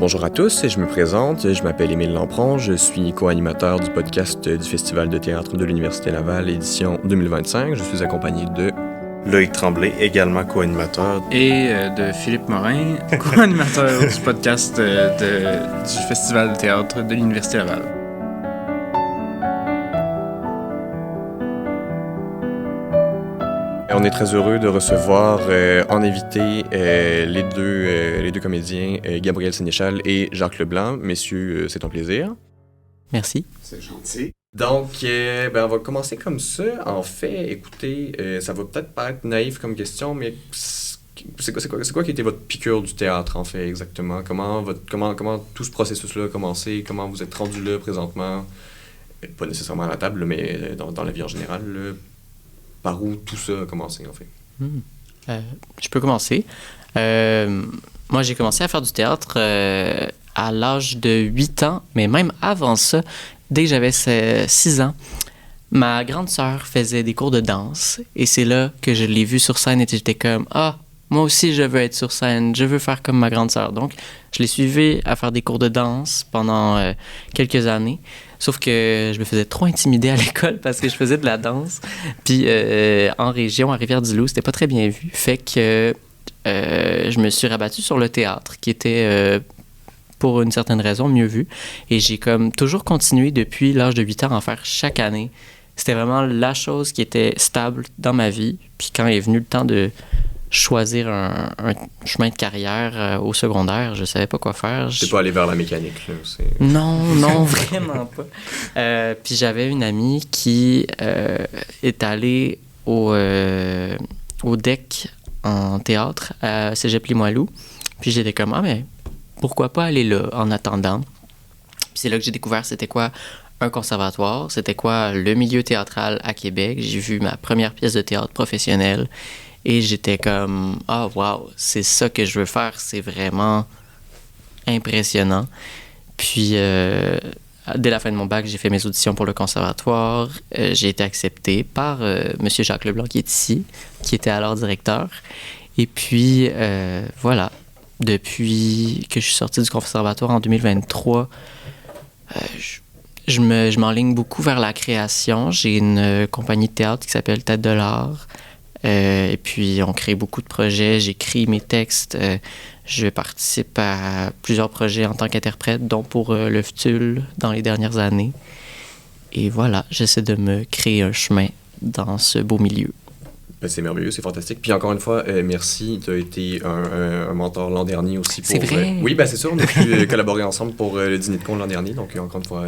Bonjour à tous, je me présente, je m'appelle Émile Lampron, je suis co-animateur du podcast du Festival de théâtre de l'Université Laval, édition 2025. Je suis accompagné de Loïc Tremblay, également co-animateur. Et de Philippe Morin, co-animateur du podcast du Festival de théâtre de l'Université Laval. On est très heureux de recevoir en invité les deux comédiens, Gabriel Sénéchal et Jacques Leblanc. Messieurs, c'est un plaisir. Merci. C'est gentil. Donc, on va commencer comme ça. En fait, écoutez, ça va peut-être paraître naïf comme question, mais c'est quoi qui était votre piqûre du théâtre, en fait, exactement? Comment tout ce processus-là a commencé? Comment vous êtes rendu là présentement? Pas nécessairement à la table, mais dans la vie en général, là. Par où tout ça a commencé, en fait? Je peux commencer. Moi, j'ai commencé à faire du théâtre à l'âge de 8 ans, mais même avant ça, dès que j'avais 6 ans, ma grande sœur faisait des cours de danse et c'est là que je l'ai vue sur scène et j'étais comme « Ah, moi aussi, je veux être sur scène, je veux faire comme ma grande sœur. » Donc, je l'ai suivie à faire des cours de danse pendant quelques années. Sauf que je me faisais trop intimider à l'école parce que je faisais de la danse. Puis en région, à Rivière-du-Loup, c'était pas très bien vu. Fait que je me suis rabattu sur le théâtre, qui était, pour une certaine raison, mieux vu. Et j'ai comme toujours continué depuis l'âge de 8 ans à en faire chaque année. C'était vraiment la chose qui était stable dans ma vie. Puis quand est venu le temps de choisir un chemin de carrière au secondaire, je savais pas quoi faire. T'es pas allé vers la mécanique, là? Non, vraiment pas. Puis j'avais une amie qui est allée au DEC en théâtre à Cégep-Limoilou. Puis j'étais comme, mais pourquoi pas aller là en attendant? Puis c'est là que j'ai découvert c'était quoi un conservatoire, c'était quoi le milieu théâtral à Québec. J'ai vu ma première pièce de théâtre professionnelle. Et j'étais comme, wow, c'est ça que je veux faire, c'est vraiment impressionnant. Puis, dès la fin de mon bac, j'ai fait mes auditions pour le conservatoire. J'ai été accepté par M. Jacques Leblanc, qui est ici, qui était alors directeur. Et puis, voilà, depuis que je suis sorti du conservatoire en 2023, je m'enligne beaucoup vers la création. J'ai une compagnie de théâtre qui s'appelle Tête de l'Art. Et puis, on crée beaucoup de projets. J'écris mes textes. Je participe à plusieurs projets en tant qu'interprète, dont pour le FTUL dans les dernières années. Et voilà, j'essaie de me créer un chemin dans ce beau milieu. C'est merveilleux, c'est fantastique. Puis encore une fois, merci. Tu as été un mentor l'an dernier aussi. C'est vrai? Oui, c'est sûr. On a pu collaborer ensemble pour le dîner de con l'an dernier. Donc, encore une fois,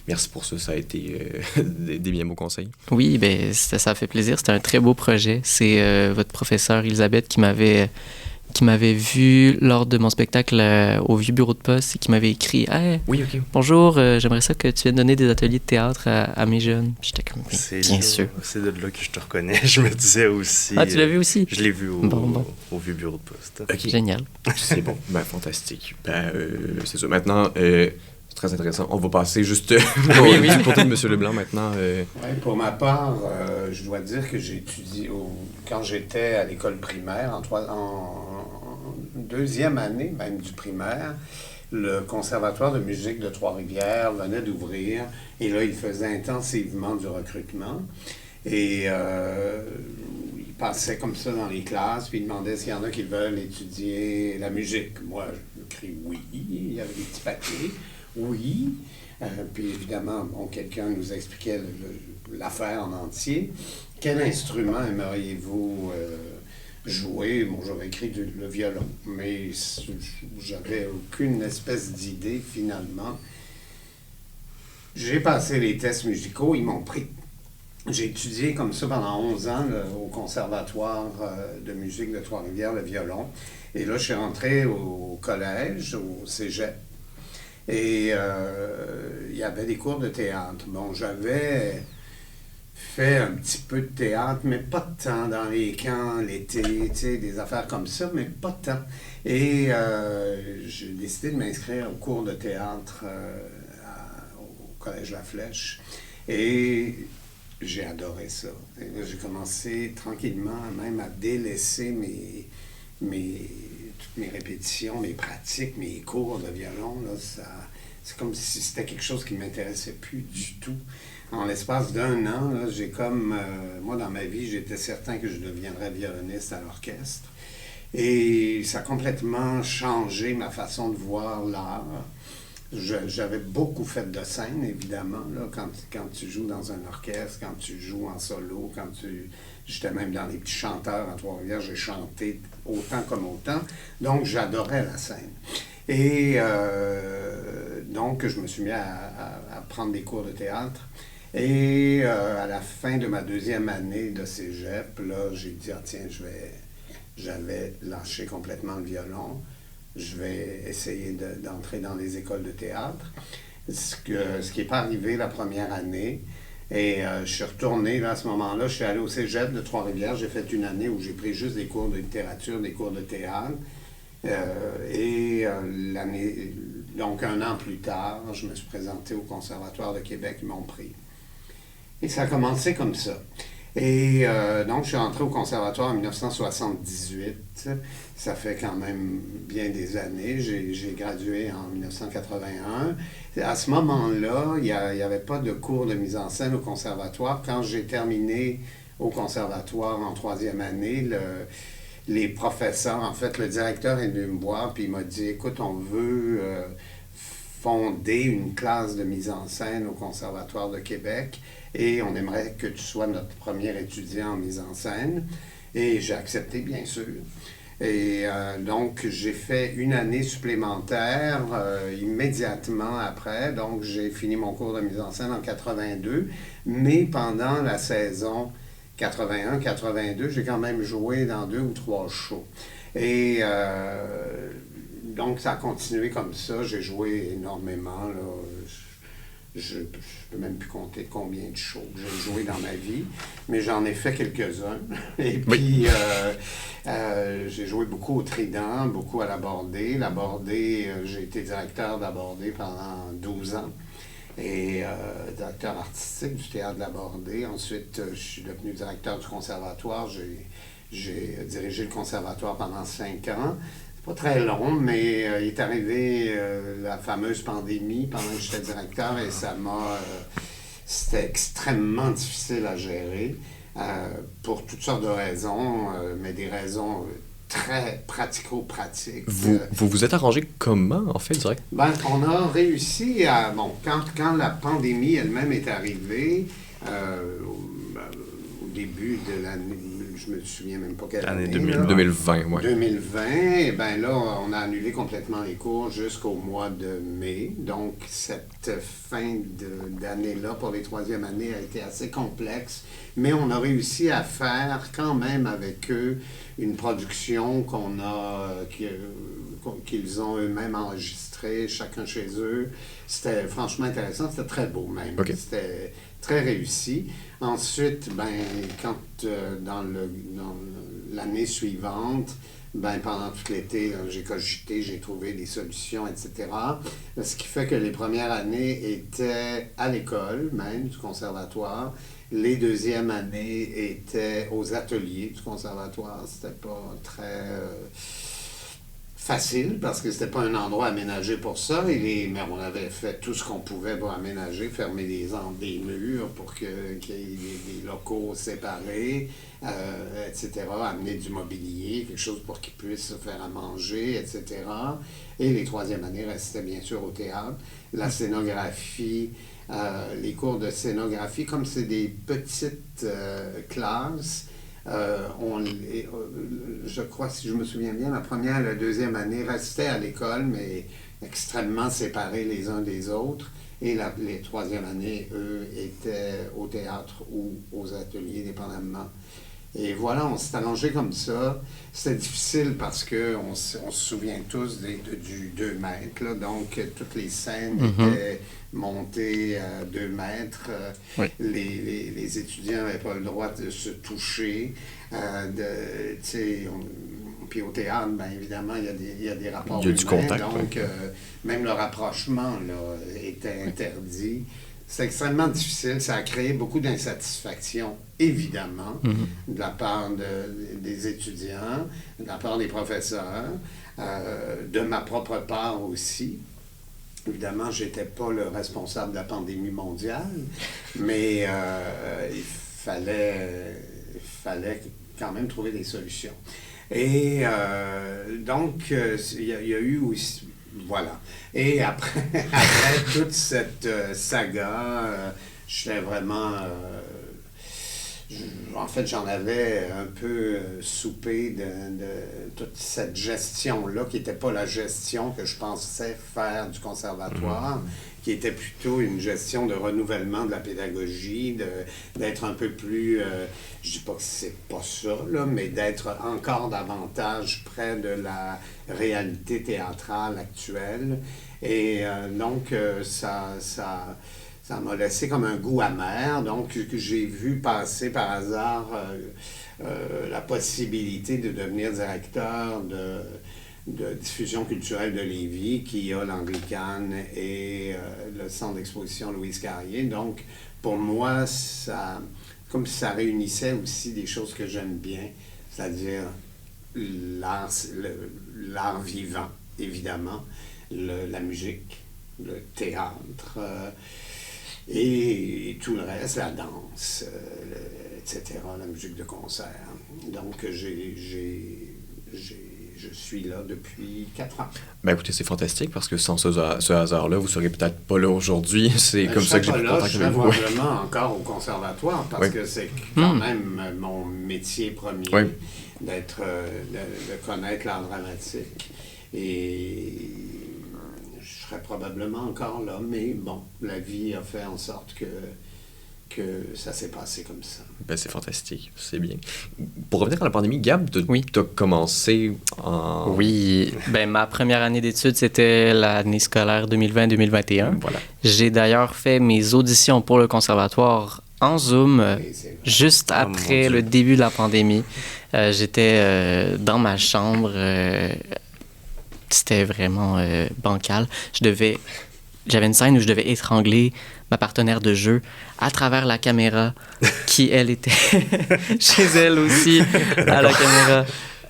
merci pour ça. Ça a été des bien beaux conseils. Oui, ça fait plaisir. C'était un très beau projet. C'est votre professeure Elisabeth qui m'avait vu lors de mon spectacle au vieux bureau de poste et qui m'avait écrit « Hey, oui, OK. Bonjour, j'aimerais ça que tu viennes donner des ateliers de théâtre à mes jeunes. » J'étais comme « Bien sûr. » C'est de là que je te reconnais. Je me disais aussi... Ah, tu l'as vu aussi? Je l'ai vu au vieux bureau de poste. Okay. Génial. C'est bon. Fantastique. C'est ça. Maintenant... c'est très intéressant. On va passer juste oui, du côté de M. Leblanc maintenant. Pour ma part, je dois dire que j'ai étudié quand j'étais à l'école primaire, en deuxième année même du primaire, le Conservatoire de musique de Trois-Rivières venait d'ouvrir et là, il faisait intensivement du recrutement. Et il passait comme ça dans les classes, puis il demandait s'il y en a qui veulent étudier la musique. Moi, je crie oui, il y avait des petits papiers. Oui. Puis évidemment, quelqu'un nous expliquait l'affaire en entier. Quel instrument aimeriez-vous jouer? Bon, j'aurais écrit le violon, mais j'avais aucune espèce d'idée finalement. J'ai passé les tests musicaux, ils m'ont pris. J'ai étudié comme ça pendant 11 ans au Conservatoire de musique de Trois-Rivières, le violon. Et là, je suis rentré au collège, au cégep. Et il y avait des cours de théâtre. Bon, j'avais fait un petit peu de théâtre, mais pas de temps dans les camps, l'été, tu sais, des affaires comme ça, mais pas de temps. Et j'ai décidé de m'inscrire au cours de théâtre au Collège La Flèche. Et j'ai adoré ça. Et là, j'ai commencé tranquillement même à délaisser toutes mes répétitions, mes pratiques, mes cours de violon, là, c'est comme si c'était quelque chose qui ne m'intéressait plus du tout. En l'espace d'1 an, là, j'ai comme... moi, dans ma vie, j'étais certain que je deviendrais violoniste à l'orchestre. Et ça a complètement changé ma façon de voir l'art. J'avais beaucoup fait de scène, évidemment, là, quand tu joues dans un orchestre, quand tu joues en solo, j'étais même dans les petits chanteurs à Trois-Rivières, j'ai chanté autant comme autant. Donc, j'adorais la scène. Et donc, je me suis mis à prendre des cours de théâtre. Et à la fin de ma 2e année de cégep, là, j'ai dit, ah tiens, j'avais lâché complètement le violon. Je vais essayer d'entrer dans les écoles de théâtre. Ce qui n'est pas arrivé la première année. Et je suis retourné, là, à ce moment-là, je suis allé au cégep de Trois-Rivières. J'ai fait une année où j'ai pris juste des cours de littérature, des cours de théâtre. Donc 1 an plus tard, je me suis présenté au Conservatoire de Québec, ils m'ont pris. Et ça a commencé comme ça. Et donc, je suis entré au conservatoire en 1978. Ça fait quand même bien des années. J'ai gradué en 1981. À ce moment-là, il n'y avait pas de cours de mise en scène au conservatoire. Quand j'ai terminé au conservatoire en 3e année, les professeurs, en fait, le directeur est venu me voir puis il m'a dit, écoute, on veut fonder une classe de mise en scène au Conservatoire de Québec et on aimerait que tu sois notre premier étudiant en mise en scène. Et j'ai accepté, bien sûr. Et donc, j'ai fait une année supplémentaire immédiatement après. Donc, j'ai fini mon cours de mise en scène en 82. Mais pendant la saison 81-82, j'ai quand même joué dans 2 ou 3 shows. Et donc, ça a continué comme ça. J'ai joué énormément, là. Je ne peux même plus compter combien de shows j'ai joué dans ma vie, mais j'en ai fait quelques-uns. Et puis, j'ai joué beaucoup au Trident, beaucoup à la Bordée. La Bordée, j'ai été directeur de la Bordée pendant 12 ans et directeur artistique du Théâtre de la Bordée. Ensuite, je suis devenu directeur du conservatoire. J'ai dirigé le conservatoire pendant 5 ans. Pas très long, mais il est arrivé la fameuse pandémie pendant que j'étais directeur et c'était extrêmement difficile à gérer pour toutes sortes de raisons, mais des raisons très pratico-pratiques. Vous êtes arrangé comment, en fait, direct? Ben, on a réussi à... Bon, quand la pandémie elle-même est arrivée, au début de l'année... Je me souviens même pas quelle année. 2020, oui. 2020, et bien là, on a annulé complètement les cours jusqu'au mois de mai. Donc, cette fin d'année-là, pour les 3e années, a été assez complexe. Mais on a réussi à faire quand même avec eux une production qu'ils ont eux-mêmes enregistrée, chacun chez eux. C'était franchement intéressant, c'était très beau même. Okay. C'était très réussi. Ensuite, ben, quand dans l'année suivante, ben, pendant tout l'été, j'ai cogité, j'ai trouvé des solutions, etc. Ce qui fait que les premières années étaient à l'école même du conservatoire. Les 2e années étaient aux ateliers du conservatoire. C'était pas très facile parce que c'était pas un endroit aménagé pour ça. Mais on avait fait tout ce qu'on pouvait pour aménager, fermer des murs pour qu'il y ait des locaux séparés, etc. Amener du mobilier, quelque chose pour qu'ils puissent se faire à manger, etc. Et les 3e années restaient bien sûr au théâtre. La scénographie, les cours de scénographie, comme c'est des petites classes, je crois, si je me souviens bien, la première et la 2e année restaient à l'école, mais extrêmement séparés les uns des autres. Et les 3e années, eux, étaient au théâtre ou aux ateliers, dépendamment. Et voilà, on s'est arrangé comme ça. C'était difficile parce qu'on se souvient tous du 2 mètres. Là, donc, toutes les scènes étaient montées à 2 mètres. Oui. Les étudiants n'avaient pas le droit de se toucher. Puis au théâtre, bien évidemment, il y a des rapports il y a du humains. contact. Donc, même le rapprochement là, était interdit. c'est extrêmement difficile. Ça a créé beaucoup d'insatisfaction, évidemment, de la part des étudiants, de la part des professeurs, de ma propre part aussi. Évidemment, je n'étais pas le responsable de la pandémie mondiale, mais il fallait quand même trouver des solutions. Et donc, il y a eu aussi... Voilà. Et après toute cette saga, j'étais vraiment... en fait, j'en avais un peu soupé de toute cette gestion-là, qui n'était pas la gestion que je pensais faire du conservatoire, qui était plutôt une gestion de renouvellement de la pédagogie, d'être un peu plus, je ne dis pas que c'est pas ça, là, mais d'être encore davantage près de la réalité théâtrale actuelle. Et donc, ça m'a laissé comme un goût amer. Donc, j'ai vu passer par hasard la possibilité de devenir directeur de diffusion culturelle de Lévis, qui a l'Anglicane et le centre d'exposition Louise Carrier. Donc, pour moi, comme ça réunissait aussi des choses que j'aime bien, c'est-à-dire l'art vivant, évidemment, la musique, le théâtre, et tout le reste, la danse, etc., la musique de concert. Donc, je suis là depuis 4 ans. Ben écoutez, c'est fantastique parce que sans ce hasard-là, vous ne seriez peut-être pas là aujourd'hui. C'est comme ça que j'ai pris contact avec vous. Je serais probablement encore au conservatoire parce que c'est quand même mon métier premier de connaître l'art dramatique. Et je serais probablement encore là, mais bon, la vie a fait en sorte que ça s'est passé comme ça. Ben, c'est fantastique, c'est bien. Pour revenir à la pandémie, Gab, tu as commencé en... Oui, ben ma première année d'études, c'était l'année scolaire 2020-2021. Voilà. J'ai d'ailleurs fait mes auditions pour le conservatoire en Zoom, juste après le début de la pandémie. J'étais dans ma chambre, c'était vraiment bancal. J'avais une scène où je devais étrangler ma partenaire de jeu à travers la caméra, qui, elle, était chez elle aussi, à la caméra.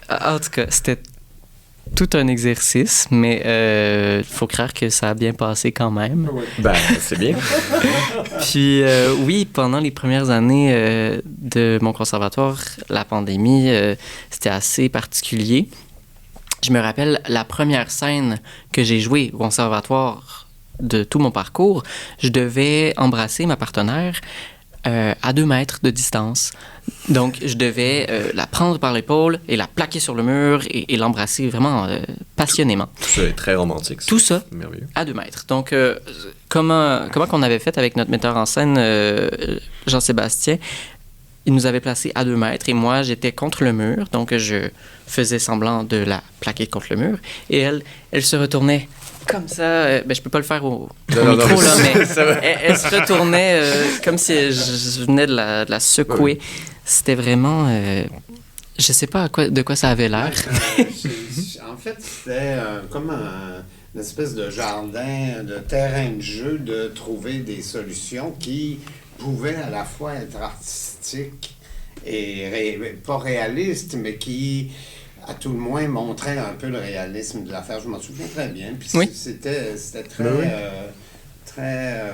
En tout cas, c'était tout un exercice, mais il faut croire que ça a bien passé quand même. Ben, c'est bien. Puis, oui, pendant les premières années de mon conservatoire, la pandémie, c'était assez particulier. Je me rappelle la première scène que j'ai jouée au conservatoire de tout mon parcours, je devais embrasser ma partenaire à 2 mètres de distance. Donc, je devais la prendre par l'épaule et la plaquer sur le mur et l'embrasser vraiment passionnément. Tout ça est très romantique. Tout ça merveilleux. À 2 mètres. Donc, comment qu'on avait fait avec notre metteur en scène, Jean-Sébastien, il nous avait placés à 2 mètres et moi, j'étais contre le mur. Donc, je faisais semblant de la plaquer contre le mur. Et elle se retournait comme ça. Ben, je peux pas le faire au micro, là, mais elle se retournait comme si je venais de la secouer. C'était vraiment... je sais pas de quoi ça avait l'air. En fait, c'était comme une espèce de jardin, de terrain de jeu, de trouver des solutions qui pouvaient à la fois être artistiques et pas réalistes, mais qui, à tout le moins, montraient un peu le réalisme de l'affaire. Je m'en souviens très bien. Puis c'était très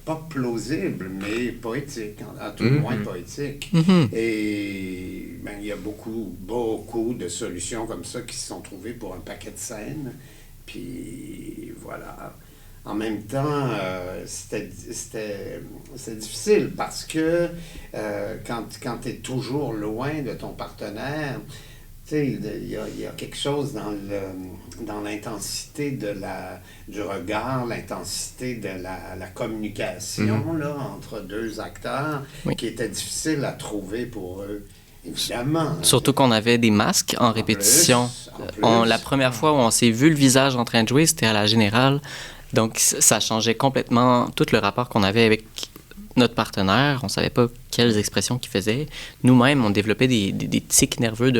pas plausible, mais poétique, à tout le moins poétique. Et il y a beaucoup de solutions comme ça qui se sont trouvées pour un paquet de scènes. Puis voilà. En même temps, c'était difficile parce que quand tu es toujours loin de ton partenaire, tu sais, il y a quelque chose dans l'intensité du regard, l'intensité de la communication là, entre 2 acteurs qui était difficile à trouver pour eux. Évidemment. Surtout qu'on avait des masques en répétition. La première fois où on s'est vu le visage en train de jouer, c'était à la Générale. Donc, ça changeait complètement tout le rapport qu'on avait avec notre partenaire. On ne savait pas quelles expressions qu'il faisait. Nous-mêmes, on développait des tics nerveux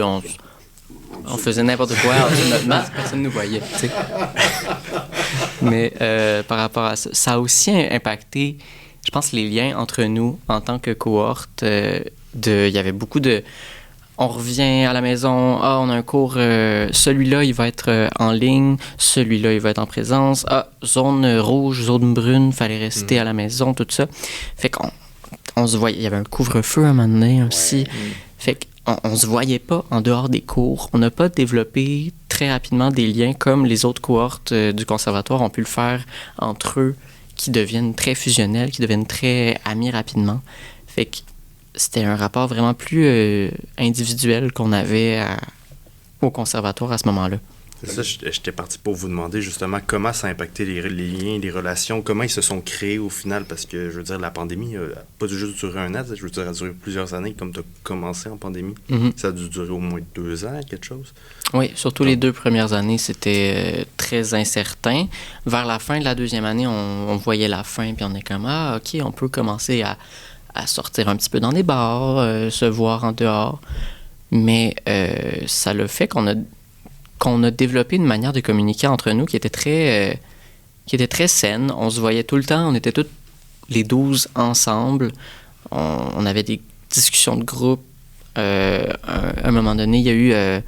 on faisait n'importe quoi en dessous de notre masque, personne ne nous voyait. Mais par rapport à ça, ça a aussi impacté je pense, les liens entre nous en tant que cohorte, il y avait beaucoup de... On revient à la maison, on a un cours, celui-là, il va être en ligne, celui-là, il va être en présence. Zone rouge, zone brune, fallait rester à la maison, tout ça. Fait qu'on se voyait, il y avait un couvre-feu à un moment donné aussi. Fait qu'on se voyait pas en dehors des cours. On n'a pas développé très rapidement des liens comme les autres cohortes du conservatoire ont pu le faire entre eux, qui deviennent très fusionnels, qui deviennent très amis rapidement. Fait que c'était un rapport vraiment plus individuel qu'on avait au conservatoire à ce moment-là. C'est ça, j'étais parti pour vous demander justement comment ça a impacté les liens, les relations, comment ils se sont créés au final, parce que, je veux dire, la pandémie n'a pas juste duré un an, je veux dire, elle a duré plusieurs années, comme tu as commencé en pandémie. Ça a dû durer au moins 2 ans, quelque chose. Oui, surtout les 2 premières années, c'était très incertain. Vers la fin de la 2e année, on voyait la fin, puis on est comme, OK, on peut commencer à sortir un petit peu dans des bars, se voir en dehors. Mais ça le fait qu'on a développé une manière de communiquer entre nous qui était très saine. On se voyait tout le temps, on était tous les 12 ensemble. On avait des discussions de groupe. À un moment donné, il y a eu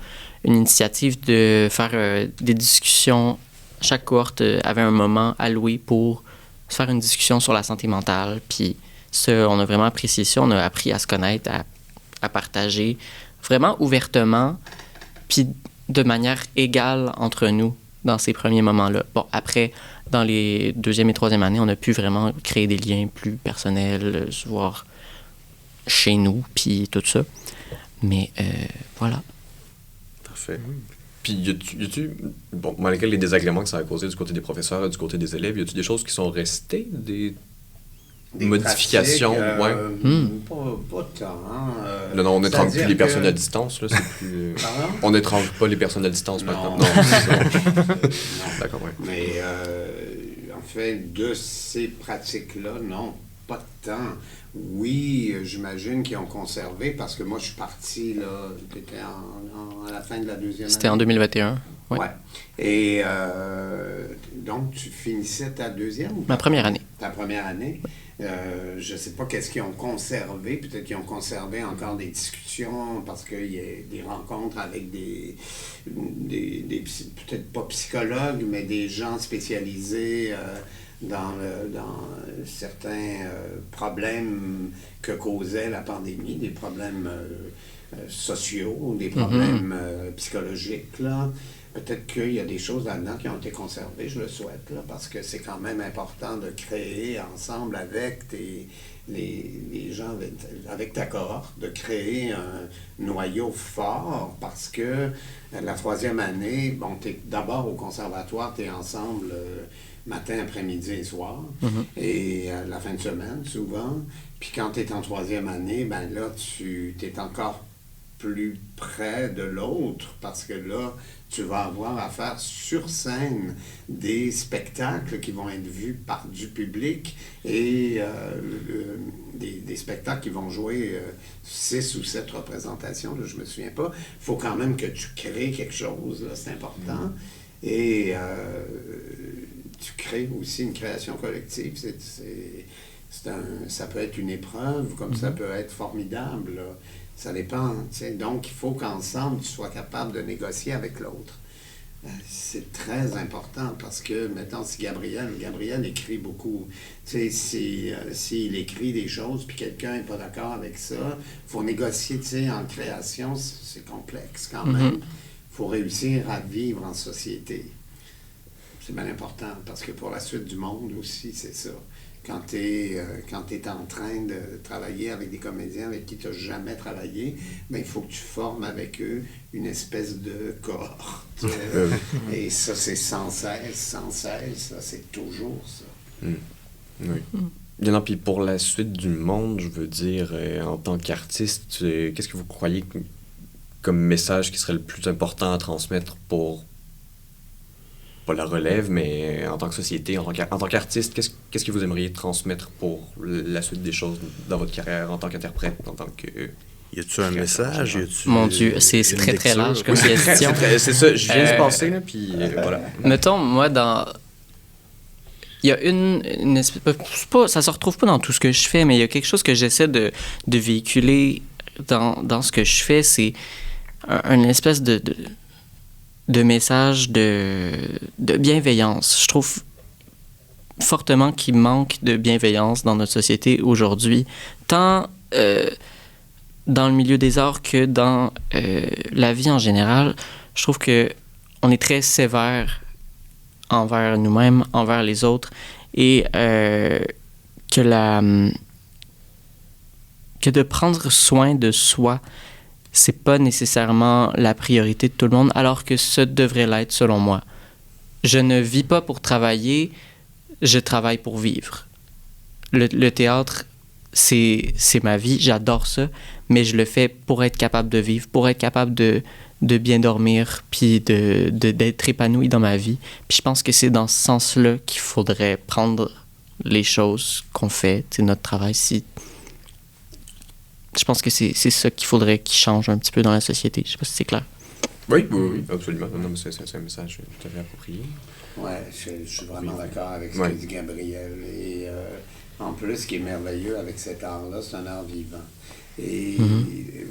une initiative de faire des discussions. Chaque cohorte avait un moment alloué pour se faire une discussion sur la santé mentale. Puis ça, on a vraiment apprécié ça. On a appris à se connaître, à partager vraiment ouvertement, puis de manière égale entre nous dans ces premiers moments-là. Bon, après, dans les 2e et 3e années, on a pu vraiment créer des liens plus personnels, se voir chez nous, puis tout ça. Mais voilà. Parfait. Puis, y a-tu, bon, malgré les désagréments que ça a causé du côté des professeurs et du côté des élèves, y a-tu des choses qui sont restées, des modifications? Pas tant. Là, non, on n'étrangle plus les que... personnes à distance. Là, c'est plus... Pardon? On n'étrangle pas les personnes à distance maintenant. Non, c'est ça. D'accord, oui. Mais en fait, de ces pratiques-là, non, pas tant. Oui, j'imagine qu'ils ont conservé, parce que moi, je suis parti, là, c'était à la fin de la 2e année. C'était en 2021. Ouais. Et donc, tu finissais ta 2e? Ma première année. Ta première année. Je ne sais pas qu'est-ce qu'ils ont conservé. Peut-être qu'ils ont conservé encore des discussions parce qu'il y a des rencontres avec des peut-être pas psychologues, mais des gens spécialisés dans certains problèmes que causait la pandémie, des problèmes sociaux, des problèmes psychologiques, là. Peut-être qu'il y a des choses là-dedans qui ont été conservées, je le souhaite, là, parce que c'est quand même important de créer ensemble avec les gens, avec ta cohorte, de créer un noyau fort, parce que la 3e année, bon, t'es d'abord au conservatoire, tu es ensemble matin, après-midi et soir, et la fin de semaine, souvent. Puis quand tu es en 3e année, ben là, tu es encore plus près de l'autre, parce que là, tu vas avoir à faire sur scène des spectacles qui vont être vus par du public et des spectacles qui vont jouer 6 ou 7 représentations, là, je ne me souviens pas. Il faut quand même que tu crées quelque chose, là, c'est important. Et tu crées aussi une création collective. Ça peut être une épreuve, comme ça peut être formidable, là. Ça dépend. T'sais. Donc, il faut qu'ensemble, tu sois capable de négocier avec l'autre. C'est très important parce que, mettons, si Gabriel écrit beaucoup, s'il écrit des choses puis quelqu'un n'est pas d'accord avec ça, il faut négocier, en création, c'est complexe quand même. Il faut réussir à vivre en société. C'est bien important parce que pour la suite du monde aussi, c'est ça. Quand tu es en train de travailler avec des comédiens avec qui tu n'as jamais travaillé, ben, il faut que tu formes avec eux une espèce de cohorte. Et ça, c'est sans cesse, ça, c'est toujours ça. Oui. Bien, puis pour la suite du monde, je veux dire, en tant qu'artiste, qu'est-ce que vous croyez comme message qui serait le plus important à transmettre pour... pas la relève, mais en tant que société, en tant qu'artiste, qu'est-ce que vous aimeriez transmettre pour la suite des choses dans votre carrière en tant qu'interprète, en tant que... Y a-tu un message? Mon Dieu, c'est très très large comme question. C'est ça, je viens de passer, là, puis voilà. Mettons, moi, il y a une espèce... ça se retrouve pas dans tout ce que je fais, mais il y a quelque chose que j'essaie de véhiculer dans ce que je fais, c'est une espèce de message de bienveillance. Je trouve fortement qu'il manque de bienveillance dans notre société aujourd'hui, tant dans le milieu des arts que dans la vie en général. Je trouve que on est très sévère envers nous-mêmes, envers les autres, et que de prendre soin de soi, c'est pas nécessairement la priorité de tout le monde, alors que ce devrait l'être selon moi. Je ne vis pas pour travailler, je travaille pour vivre. Le théâtre, c'est ma vie, j'adore ça, mais je le fais pour être capable de vivre, pour être capable de bien dormir, puis d'être épanoui dans ma vie. Puis je pense que c'est dans ce sens-là qu'il faudrait prendre les choses qu'on fait, notre travail. Je pense que c'est ça qu'il faudrait qu'il change un petit peu dans la société. Je sais pas si c'est clair. Oui, absolument. Non, mais c'est un message tout à fait approprié. Oui, je suis vraiment d'accord avec ce que dit Gabriel. Et en plus, ce qui est merveilleux avec cet art-là, c'est un art vivant. Et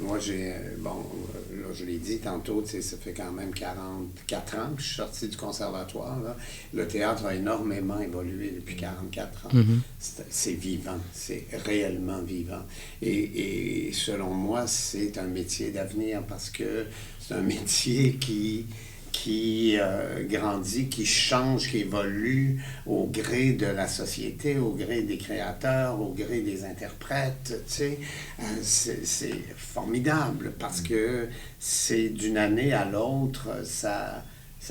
moi, là, je l'ai dit tantôt, ça fait quand même 44 ans que je suis sorti du conservatoire. Là. Le théâtre a énormément évolué depuis 44 ans. C'est vivant, c'est réellement vivant. Et selon moi, c'est un métier d'avenir parce que c'est un métier qui grandit, qui change, qui évolue au gré de la société, au gré des créateurs, au gré des interprètes, tu sais. C'est formidable parce que c'est d'une année à l'autre, ça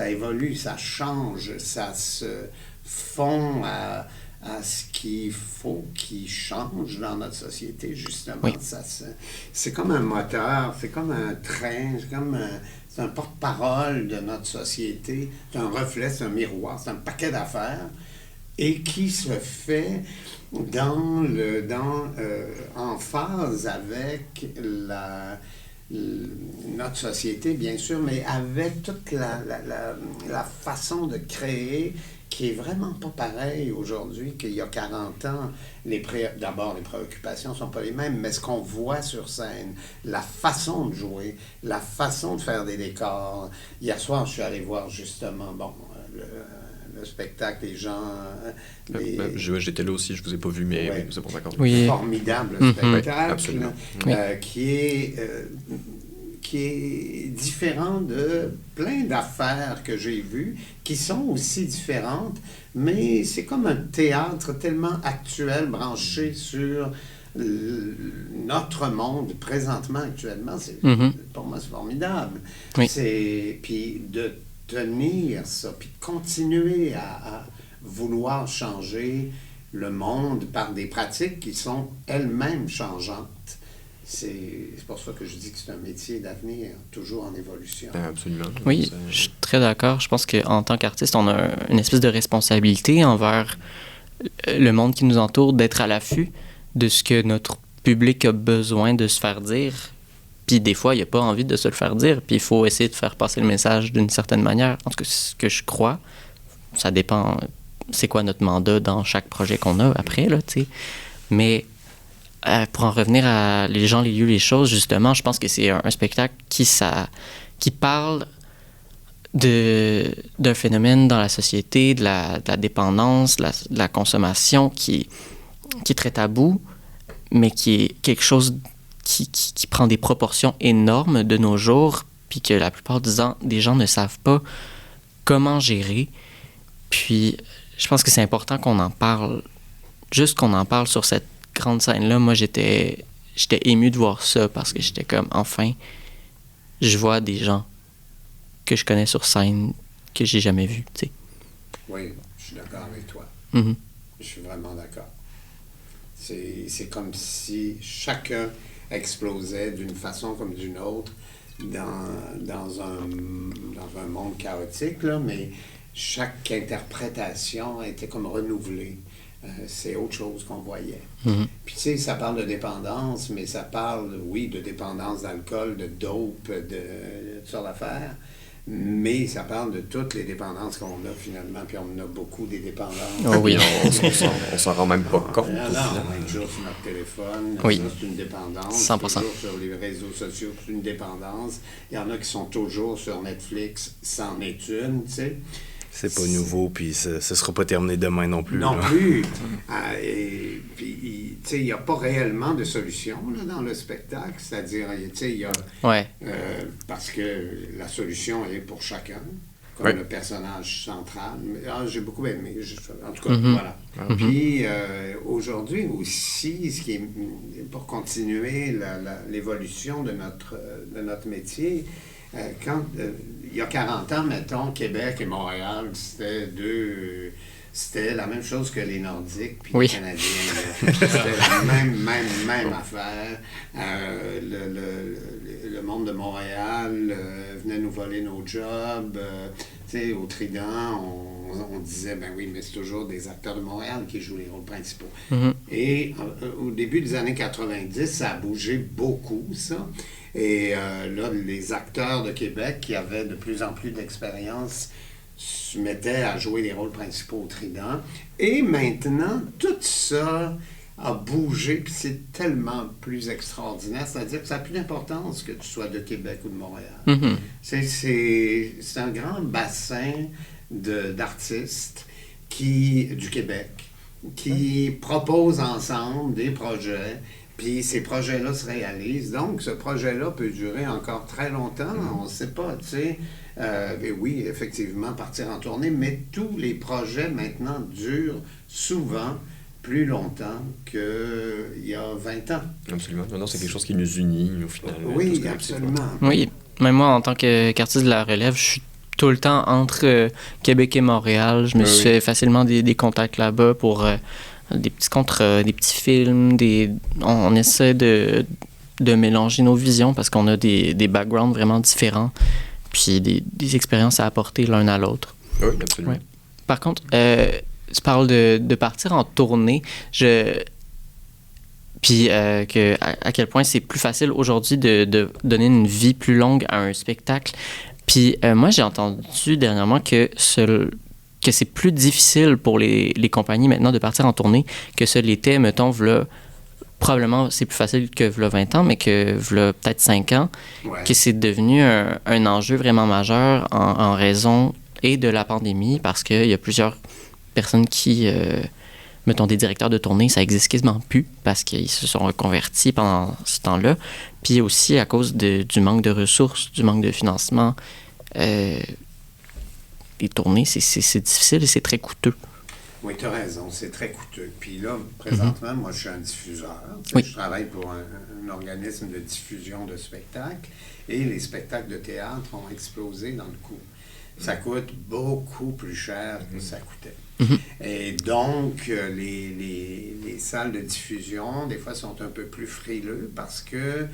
évolue, ça change, ça se fond à ce qu'il faut qu'il change dans notre société, justement. Oui. C'est comme un moteur, c'est comme un train, c'est un porte-parole de notre société, c'est un reflet, c'est un miroir, c'est un paquet d'affaires, et qui se fait en phase avec notre société, bien sûr, mais avec toute la façon de créer qui est vraiment pas pareil aujourd'hui qu'il y a 40 ans. D'abord, les préoccupations sont pas les mêmes, mais ce qu'on voit sur scène, la façon de jouer, la façon de faire des décors. Hier soir, je suis allé voir justement, le spectacle, les gens... J'étais là aussi, je vous ai pas vu, mais oui, c'est pour ça qu'on... Formidable spectacle, absolument. qui est différent de plein d'affaires que j'ai vues, qui sont aussi différentes, mais c'est comme un théâtre tellement actuel, branché sur notre monde présentement, actuellement. Pour moi, c'est formidable. Oui. Puis de tenir ça, puis de continuer à vouloir changer le monde par des pratiques qui sont elles-mêmes changeantes. C'est pour ça que je dis que c'est un métier d'avenir, toujours en évolution. Absolument. Oui, je suis très d'accord. Je pense qu'en tant qu'artiste, on a une espèce de responsabilité envers le monde qui nous entoure, d'être à l'affût de ce que notre public a besoin de se faire dire. Puis des fois, il n'y a pas envie de se le faire dire. Puis il faut essayer de faire passer le message d'une certaine manière. En tout cas, c'est ce que je crois. Ça dépend, c'est quoi notre mandat dans chaque projet qu'on a après, là, tu sais. Mais... pour en revenir à les gens, les lieux, les choses, justement, je pense que c'est un spectacle qui parle d'un phénomène dans la société, de la dépendance, de la consommation qui est très tabou, mais qui est quelque chose qui prend des proportions énormes de nos jours, puis que la plupart des gens ne savent pas comment gérer. Puis, je pense que c'est important qu'on en parle, juste qu'on en parle sur cette grande scène-là. Moi, j'étais ému de voir ça parce que j'étais comme, enfin, je vois des gens que je connais sur scène que j'ai jamais vus, tu sais. Oui, je suis d'accord avec toi. Mm-hmm. Je suis vraiment d'accord. C'est comme si chacun explosait d'une façon comme d'une autre dans un monde chaotique, là, mais chaque interprétation était comme renouvelée. C'est autre chose qu'on voyait. Mm-hmm. Puis tu sais, ça parle de dépendance, mais ça parle, oui, de dépendance d'alcool, de dope, de toutes sortes d'affaires. mais ça parle de toutes les dépendances qu'on a finalement, puis on en a beaucoup des dépendances. Oh oui. On s'en rend même pas compte. On est toujours sur notre téléphone, Oui. ça, c'est une dépendance. 100%. Toujours sur les réseaux sociaux, c'est une dépendance. Il y en a qui sont toujours sur Netflix, c'en est une, tu sais. C'est pas nouveau, puis ce sera pas terminé demain non plus. Non là. plus. Et puis, tu sais, il n'y a pas réellement de solution là, dans le spectacle. C'est-à-dire, tu sais, il y a... Ouais. Parce que la solution, elle est pour chacun, comme Ouais. le personnage central. J'ai beaucoup aimé. En tout cas, voilà. Puis, aujourd'hui aussi, ce qui est, pour continuer l'évolution de notre métier, quand il y a 40 ans, mettons, Québec et Montréal, c'était la même chose que les Nordiques puis Oui. les Canadiens. C'était la même affaire. Le monde de Montréal venait nous voler nos jobs. Tu sais, au Trident, on disait, ben oui, mais c'est toujours des acteurs de Montréal qui jouent les rôles principaux. Et au début des années 90, ça a bougé beaucoup, ça. Et là, les acteurs de Québec qui avaient de plus en plus d'expérience se mettaient à jouer les rôles principaux au Trident. Et maintenant, tout ça a bougé, puis c'est tellement plus extraordinaire. C'est-à-dire que ça n'a plus d'importance que tu sois de Québec ou de Montréal. C'est un grand bassin d'artistes du Québec qui proposent ensemble des projets. Puis ces projets-là se réalisent. Donc, ce projet-là peut durer encore très longtemps. On ne sait pas, tu sais. Mais oui, effectivement, partir en tournée. Mais tous les projets, maintenant, durent souvent plus longtemps qu'il y a 20 ans. Absolument. Non, c'est quelque chose qui nous unit, au final. Oui, absolument. Oui. Même moi, en tant qu'artiste de la relève, je suis tout le temps entre Québec et Montréal. Je me suis fait facilement des contacts là-bas pour... des petits contrats, des petits films, on essaie de mélanger nos visions parce qu'on a des backgrounds vraiment différents, puis des expériences à apporter l'un à l'autre. Oui, absolument. Ouais. Par contre, tu parles de partir en tournée, puis à quel point c'est plus facile aujourd'hui de donner une vie plus longue à un spectacle. Puis moi, j'ai entendu dernièrement que c'est plus difficile pour les compagnies maintenant de partir en tournée que ce l'était, mettons, probablement c'est plus facile que v'là 20 ans, mais que v'là peut-être 5 ans, que c'est devenu un enjeu vraiment majeur en raison et de la pandémie, parce qu'il y a plusieurs personnes qui, mettons, des directeurs de tournée, ça existe quasiment plus, parce qu'ils se sont reconvertis pendant ce temps-là, puis aussi à cause du manque de ressources, du manque de financement. Les tournées, c'est difficile et c'est très coûteux. Oui, tu as raison, c'est très coûteux. Puis là, présentement, moi, je suis un diffuseur. Oui. Je travaille pour un organisme de diffusion de spectacles et les spectacles de théâtre ont explosé dans le coût. Ça coûte beaucoup plus cher que ça coûtait. Et donc, les salles de diffusion, des fois, sont un peu plus frileux parce que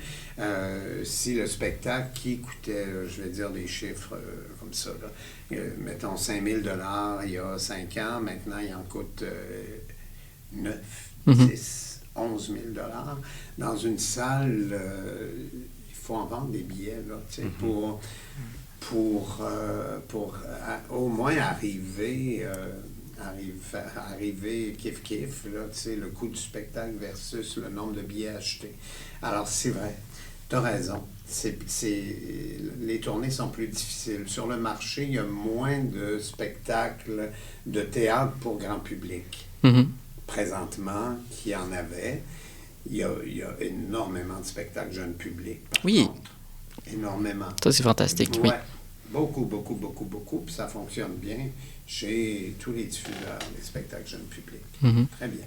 si le spectacle qui coûtait, je vais dire des chiffres comme ça, là, mettons 5 000 $ il y a 5 ans, maintenant, il en coûte 9, 10, 11 000 $. Dans une salle, il faut en vendre des billets, là, tu sais, pour au moins arriver kiff-kiff, là, tu sais, le coût du spectacle versus le nombre de billets achetés. Alors, c'est vrai, tu as raison. Les tournées sont plus difficiles. Sur le marché, il y a moins de spectacles de théâtre pour grand public. Présentement, qu'il y en avait. Il y a énormément de spectacles jeunes publics, par contre. Énormément. Ça, c'est fantastique, oui. Beaucoup, puis ça fonctionne bien chez tous les diffuseurs des spectacles jeunes publics. Très bien.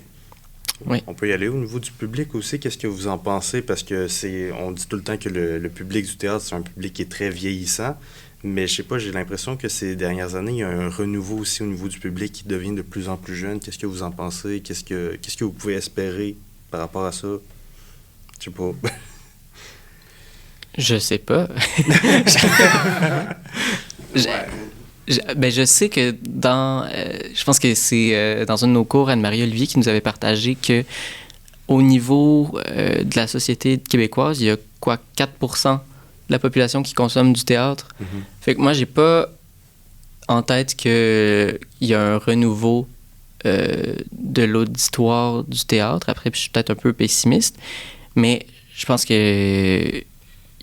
Oui. On peut y aller au niveau du public aussi. Qu'est-ce que vous en pensez? Parce que on dit tout le temps que le public du théâtre, c'est un public qui est très vieillissant. Mais je sais pas, j'ai l'impression que ces dernières années, il y a un renouveau aussi au niveau du public qui devient de plus en plus jeune. Qu'est-ce que vous en pensez? Qu'est-ce que vous pouvez espérer par rapport à ça? Je sais pas. Je sais pas. Je sais que je pense que c'est dans un de nos cours, Anne-Marie Olivier qui nous avait partagé que au niveau de la société québécoise, il y a 4% la population qui consomme du théâtre. Mhm. Fait que moi, j'ai pas en tête qu'il y a un renouveau de l'auditoire du théâtre. Après, puis je suis peut-être un peu pessimiste, mais je pense que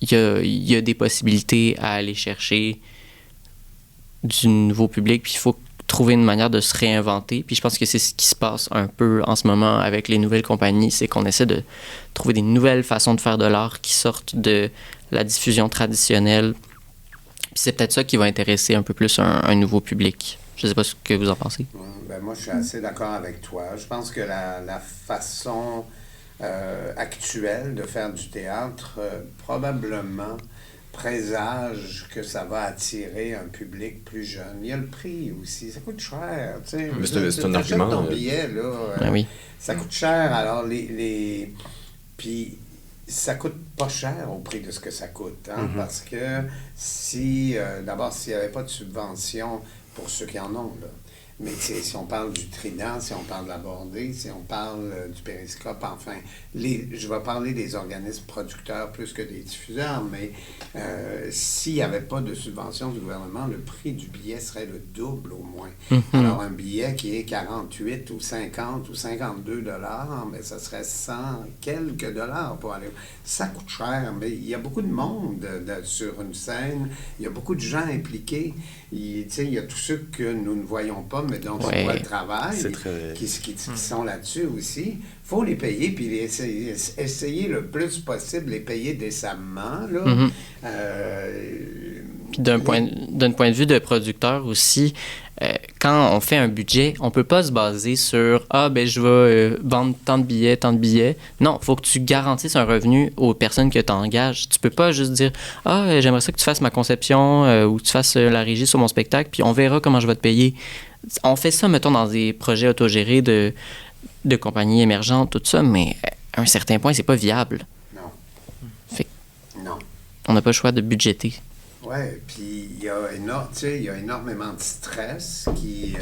il y a des possibilités à aller chercher du nouveau public, puis il faut trouver une manière de se réinventer. Puis je pense que c'est ce qui se passe un peu en ce moment avec les nouvelles compagnies, c'est qu'on essaie de trouver des nouvelles façons de faire de l'art qui sortent de la diffusion traditionnelle. Puis c'est peut-être ça qui va intéresser un peu plus un nouveau public. Je sais pas ce que vous en pensez. Ben moi, je suis assez d'accord avec toi. Je pense que la façon actuelle de faire du théâtre probablement présage que ça va attirer un public plus jeune. Il y a le prix aussi. Ça coûte cher. Tu sais. Mais c'est un argument. Ton billet, là, Ah oui. ça coûte cher. Alors, puis, ça coûte pas cher au prix de ce que ça coûte. Hein, parce que d'abord, s'il n'y avait pas de subvention pour ceux qui en ont, là, mais si on parle du Trident, si on parle de la Bordée, si on parle du Périscope, enfin, je vais parler des organismes producteurs plus que des diffuseurs, mais s'il n'y avait pas de subvention du gouvernement, le prix du billet serait le double au moins. Alors, un billet qui est 48 ou 50 ou 52 dollars, mais ça serait 100 quelques dollars pour aller. Ça coûte cher, mais il y a beaucoup de monde sur une scène, il y a beaucoup de gens impliqués. Il y a tous ceux que nous ne voyons pas, mais dont on voit le travail, qui sont là-dessus aussi. Il faut les payer, puis essayer le plus possible, les payer décemment. Là. Puis d'un point de vue de producteur aussi, quand on fait un budget, on peut pas se baser sur « Ah, ben je vais vendre tant de billets, tant de billets ». Non, il faut que tu garantisses un revenu aux personnes que tu engages. Tu peux pas juste dire « Ah, j'aimerais ça que tu fasses ma conception ou que tu fasses la régie sur mon spectacle, puis on verra comment je vais te payer ». On fait ça, mettons, dans des projets autogérés de compagnies émergentes, tout ça, mais à un certain point, c'est pas viable. Non. Fait non. On n'a pas le choix de budgéter. Oui, puis il y a énormément de stress qui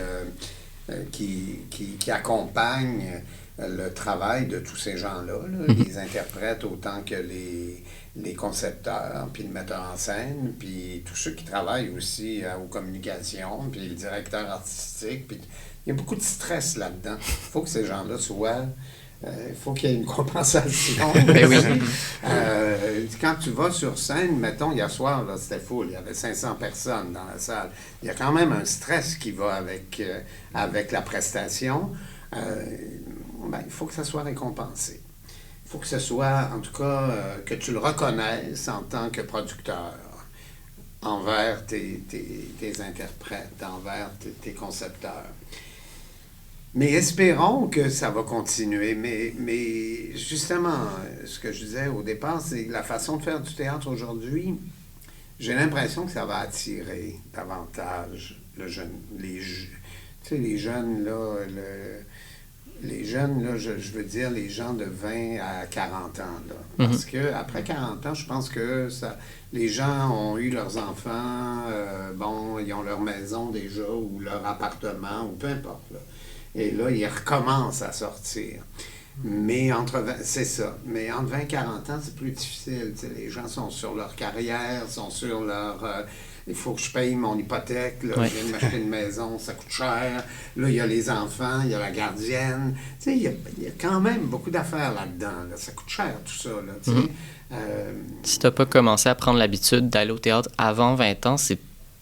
accompagne le travail de tous ces gens-là, les interprètes autant que les concepteurs, puis le metteur en scène, puis tous ceux qui travaillent aussi aux communications, puis le directeur artistique. Puis il y a beaucoup de stress là-dedans. Il faut que ces gens-là soient... Il faut qu'il y ait une compensation. Ben oui. Quand tu vas sur scène, mettons, hier soir, là, c'était full, il y avait 500 personnes dans la salle. Il y a quand même un stress qui va avec la prestation. Il faut que ça soit récompensé. Il faut que ce soit, en tout cas, que tu le reconnaisses en tant que producteur envers tes interprètes, envers tes concepteurs. Mais espérons que ça va continuer. Mais justement, ce que je disais au départ, c'est que la façon de faire du théâtre aujourd'hui, j'ai l'impression que ça va attirer davantage les jeunes, là, je veux dire les gens de 20 à 40 ans. Là. Parce que après 40 ans, je pense que les gens ont eu leurs enfants, ils ont leur maison déjà, ou leur appartement, ou peu importe. Là. Et là, ils recommencent à sortir. Mais c'est ça. Mais entre 20 et 40 ans, c'est plus difficile. T'sais, les gens sont sur leur carrière, sont sur leur... il faut que je paye mon hypothèque. Là, je viens de m'acheter une maison, ça coûte cher. Là, il y a les enfants, il y a la gardienne. Il y a quand même beaucoup d'affaires là-dedans. Là. Ça coûte cher, tout ça. Là, si tu n'as pas commencé à prendre l'habitude d'aller au théâtre avant 20 ans, c'est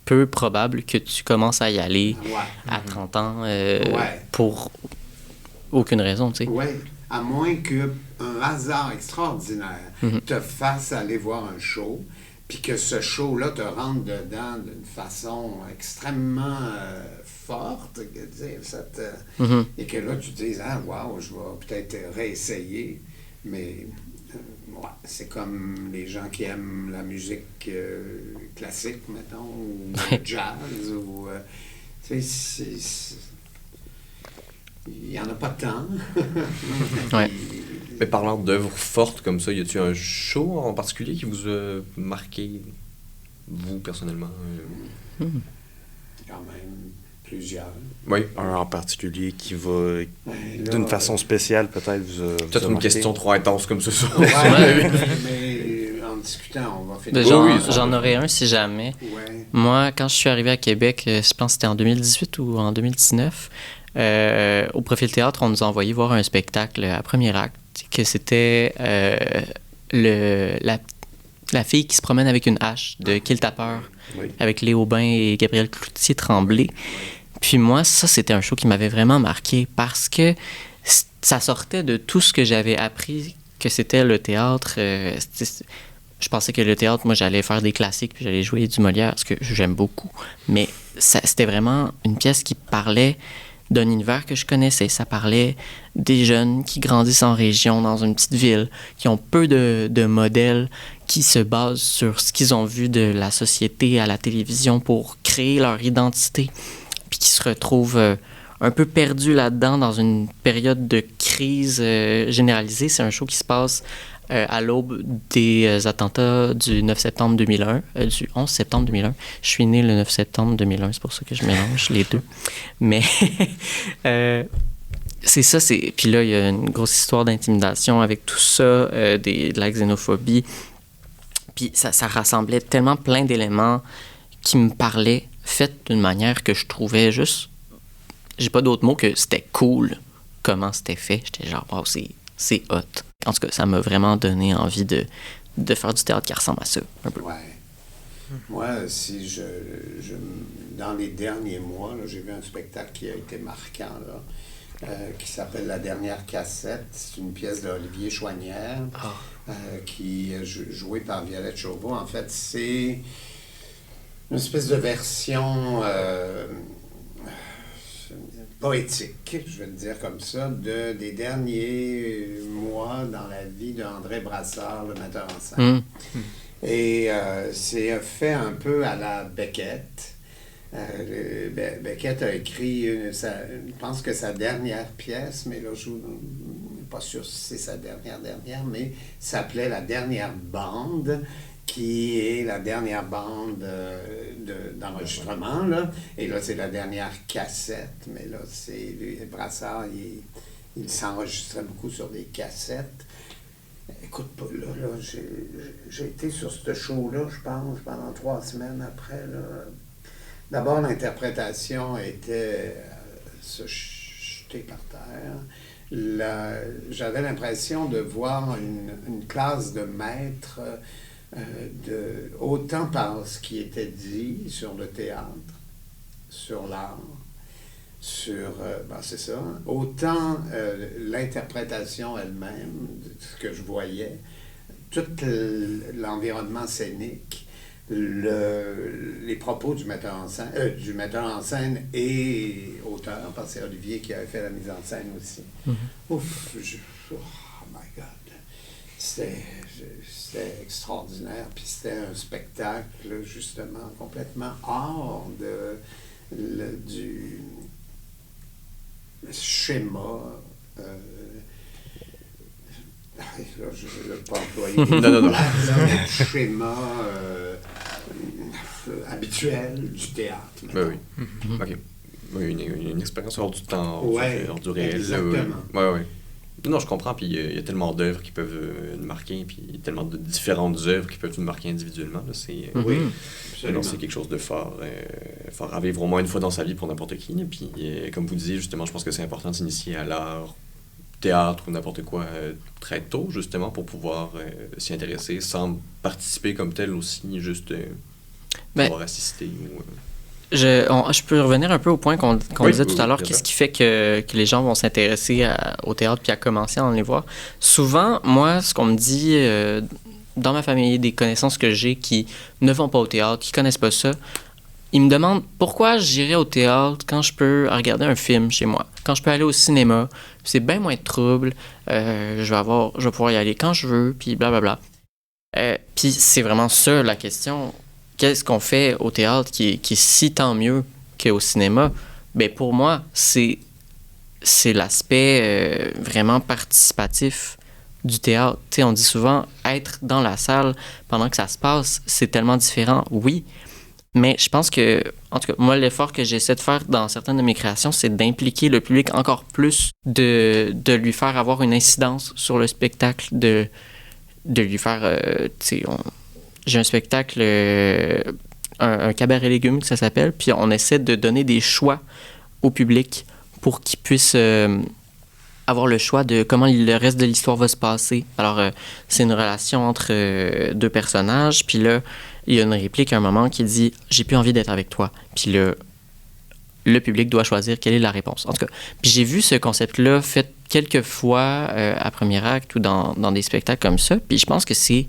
peu probable que tu commences à y aller à 30 ans pour aucune raison, tu sais. Oui, à moins qu'un hasard extraordinaire te fasse aller voir un show, puis que ce show-là te rentre dedans d'une façon extrêmement forte, et que là, tu te dises « Ah, wow, je vais peut-être réessayer », mais... c'est comme les gens qui aiment la musique classique, mettons, ou le jazz, ou... il n'y en a pas tant. Mais parlant d'œuvres fortes comme ça, y a-t-il un show en particulier qui vous a marqué, vous, personnellement? Quand même plusieurs. Oui, un en particulier qui va, d'une façon spéciale, peut-être, vous a peut-être une marqué. question trop intense comme ça. Mais discutant, on va Ben, finir. j'en aurais un si jamais. Ouais. Moi, quand je suis arrivé à Québec, je pense que c'était en 2018 ou en 2019, au Profil Théâtre, on nous a envoyé voir un spectacle à premier acte, que c'était la fille qui se promène avec une hache de Kill Tapper, Oui. avec Léo Bain et Gabriel Cloutier-Tremblay. Puis moi, ça, c'était un show qui m'avait vraiment marqué parce que ça sortait de tout ce que j'avais appris que c'était le théâtre. Je pensais que le théâtre, moi, j'allais faire des classiques puis j'allais jouer du Molière, ce que j'aime beaucoup. Mais c'était vraiment une pièce qui parlait d'un univers que je connaissais. Ça parlait des jeunes qui grandissent en région, dans une petite ville, qui ont peu de modèles, qui se basent sur ce qu'ils ont vu de la société à la télévision pour créer leur identité, puis qui se retrouvent un peu perdus là-dedans dans une période de crise généralisée. C'est un show qui se passe à l'aube des attentats du 9 septembre 2001, du 11 septembre 2001. Je suis né le 9 septembre 2001, c'est pour ça que je mélange les deux. Mais c'est ça, puis là, il y a une grosse histoire d'intimidation avec tout ça, de la xénophobie. Puis ça rassemblait tellement plein d'éléments qui me parlaient, faits d'une manière que je trouvais juste... J'ai pas d'autres mots que c'était cool comment c'était fait. J'étais genre, wow, c'est hot. En tout cas, ça m'a vraiment donné envie de faire du théâtre qui ressemble à ça, un peu. Ouais. Moi, dans les derniers mois, là, j'ai vu un spectacle qui a été marquant, là, qui s'appelle La dernière cassette. C'est une pièce d'Olivier Chouanière, qui est jouée par Violette Chauveau. En fait, c'est une espèce de version poétique, je vais le dire comme ça, des derniers mois dans la vie d'André Brassard, le metteur en scène. Et c'est fait un peu à la Beckett. Beckett a écrit, je pense que sa dernière pièce, mais là, je ne suis pas sûr si c'est sa dernière, mais s'appelait La dernière bande, qui est la dernière bande d'enregistrement, là. Et là, c'est la dernière cassette, mais là, Brassard, il s'enregistrait beaucoup sur des cassettes. Écoute, là j'ai été sur ce show-là, je pense, pendant 3 semaines après, là. D'abord, l'interprétation était se jeter par terre. J'avais l'impression de voir une classe de maîtres, autant par ce qui était dit sur le théâtre, sur l'art, c'est ça, autant l'interprétation elle-même, ce que je voyais, tout l'environnement scénique, les propos du metteur en scène et auteur, parce que c'est Olivier qui avait fait la mise en scène aussi. Ouf, oh my God. C'était extraordinaire, puis c'était un spectacle, justement, complètement hors du schéma. Je ne veux pas employer non. Le schéma habituel du théâtre. Ben oui. OK. Oui, une expérience hors du temps, hors du réel. Exactement. Oui. Non, je comprends, puis il y a tellement d'œuvres qui peuvent nous marquer, puis tellement de différentes œuvres qui peuvent nous marquer individuellement. Là, Oui, absolument. C'est quelque chose de fort à vivre au moins une fois dans sa vie pour n'importe qui. Puis, comme vous disiez, justement, je pense que c'est important de s'initier à l'art, théâtre ou n'importe quoi très tôt, justement, pour pouvoir s'y intéresser sans participer comme tel aussi, juste pouvoir assister. Je peux revenir un peu au point qu'on disait tout à l'heure. Bien Qu'est-ce sûr. qui fait que les gens vont s'intéresser au théâtre puis à commencer à en les voir? Souvent, moi, ce qu'on me dit dans ma famille, des connaissances que j'ai qui ne vont pas au théâtre, qui connaissent pas ça, ils me demandent pourquoi j'irais au théâtre quand je peux regarder un film chez moi, quand je peux aller au cinéma, c'est bien moins de trouble, je vais pouvoir y aller quand je veux, puis blablabla. Puis c'est vraiment ça la question. Qu'est-ce qu'on fait au théâtre qui est si tant mieux qu'au cinéma? Ben pour moi, c'est l'aspect vraiment participatif du théâtre. T'sais, on dit souvent être dans la salle pendant que ça se passe, c'est tellement différent, oui. Mais je pense que, en tout cas, moi, l'effort que j'essaie de faire dans certaines de mes créations, c'est d'impliquer le public encore plus, de lui faire avoir une incidence sur le spectacle, de de lui faire, j'ai un spectacle, un cabaret légumes, ça s'appelle, puis on essaie de donner des choix au public pour qu'il puisse avoir le choix de comment le reste de l'histoire va se passer. Alors, c'est une relation entre deux personnages, puis là, il y a une réplique à un moment qui dit « J'ai plus envie d'être avec toi ». Puis là, le public doit choisir quelle est la réponse. En tout cas, puis j'ai vu ce concept-là fait quelques fois à premier acte ou dans des spectacles comme ça, puis je pense que c'est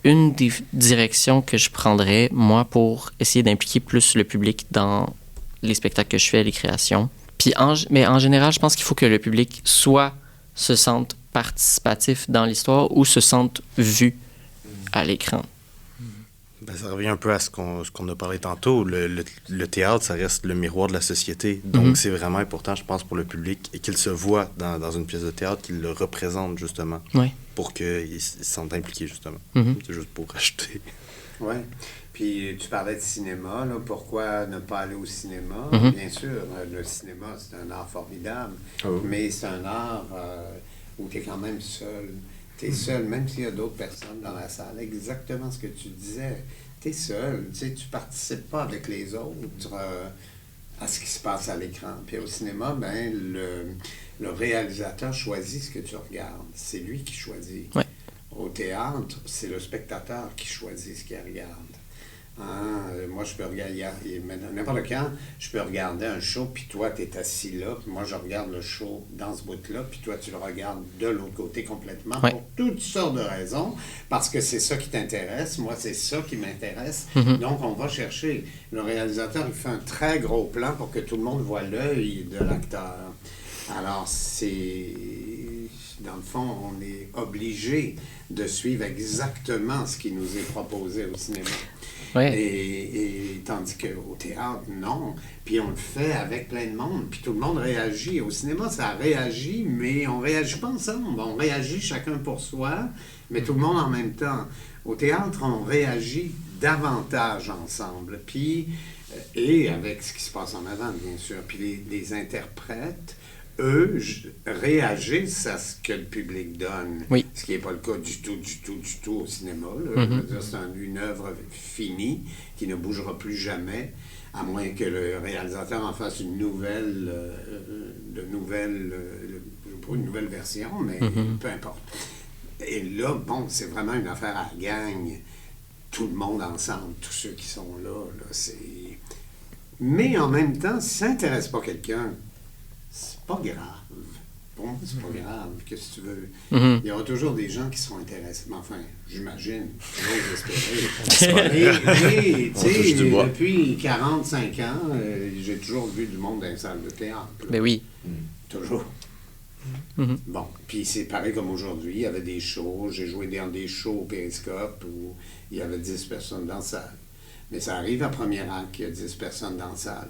une des directions que je prendrais, moi, pour essayer d'impliquer plus le public dans les spectacles que je fais, les créations. Puis mais en général, je pense qu'il faut que le public soit se sente participatif dans l'histoire ou se sente vu à l'écran. Ben, ça revient un peu à ce qu'on a parlé tantôt. Le théâtre, ça reste le miroir de la société. Donc, c'est vraiment important, je pense, pour le public et qu'il se voit dans une pièce de théâtre, qu'il le représente, justement, pour qu'il se sente impliqué, justement. C'est juste pour rajouter. Oui. Puis, tu parlais de cinéma, là. Pourquoi ne pas aller au cinéma? Bien sûr, le cinéma, c'est un art formidable, mais c'est un art où tu es quand même seul. Tu es seul, même s'il y a d'autres personnes dans la salle. Exactement ce que tu disais. Tu es seul. Tu sais, tu participes pas avec les autres à ce qui se passe à l'écran. Puis au cinéma, ben, le réalisateur choisit ce que tu regardes. C'est lui qui choisit. Ouais. Au théâtre, c'est le spectateur qui choisit ce qu'il regarde. Moi, je peux regarder, n'importe quand, je peux regarder un show, puis toi, tu es assis là, puis moi, je regarde le show dans ce bout-là, puis toi, tu le regardes de l'autre côté complètement, pour toutes sortes de raisons, parce que c'est ça qui t'intéresse, moi, c'est ça qui m'intéresse. Donc, on va chercher. Le réalisateur, il fait un très gros plan pour que tout le monde voit l'œil de l'acteur. Alors, dans le fond, on est obligé de suivre exactement ce qui nous est proposé au cinéma. Ouais. Et tandis qu'au théâtre, non. Puis on le fait avec plein de monde. Puis tout le monde réagit. Au cinéma, ça réagit, mais on ne réagit pas ensemble. On réagit chacun pour soi, mais tout le monde en même temps. Au théâtre, on réagit davantage ensemble. Puis, et avec ce qui se passe en avant, bien sûr. Puis les interprètes, eux, réagissent à ce que le public donne. Oui. Ce qui n'est pas le cas du tout au cinéma. Je veux dire, c'est une œuvre finie qui ne bougera plus jamais, à moins que le réalisateur en fasse une nouvelle version, mais peu importe. Et là, bon, c'est vraiment une affaire à gagne. Tout le monde ensemble, tous ceux qui sont là, c'est... Mais en même temps, si ça n'intéresse pas quelqu'un, c'est pas grave. Bon, c'est pas grave, qu'est-ce que tu veux. Il y aura toujours des gens qui seront intéressés. Mais enfin, j'imagine, j'ose espérer. Mais tu sais, depuis 45 ans, j'ai toujours vu du monde dans les salles de théâtre. Ben oui. Toujours. Bon, puis c'est pareil comme aujourd'hui, il y avait des shows, j'ai joué dans des shows au Périscope où il y avait 10 personnes dans la salle. Mais ça arrive à premier acte qu'il y a 10 personnes dans la salle.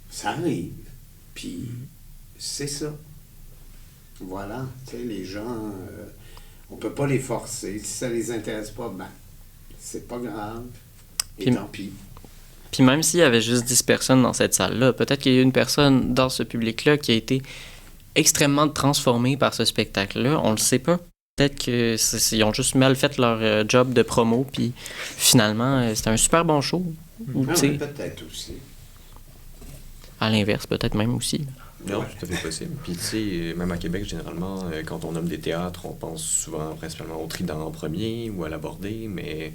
Ça arrive. Puis, c'est ça. Voilà. Tu sais, les gens, on peut pas les forcer. Si ça les intéresse pas, ben, c'est pas grave. Et puis, tant pis. Puis même s'il y avait juste 10 personnes dans cette salle-là, peut-être qu'il y a une personne dans ce public-là qui a été extrêmement transformée par ce spectacle-là. On le sait pas. Peut-être qu'ils ont juste mal fait leur job de promo, puis finalement, c'était un super bon show. Peut-être aussi. À l'inverse, peut-être même aussi. Non, tout à fait possible. Puis, tu sais, même à Québec, généralement, quand on nomme des théâtres, on pense souvent principalement au Trident en premier ou à la Bordée, mais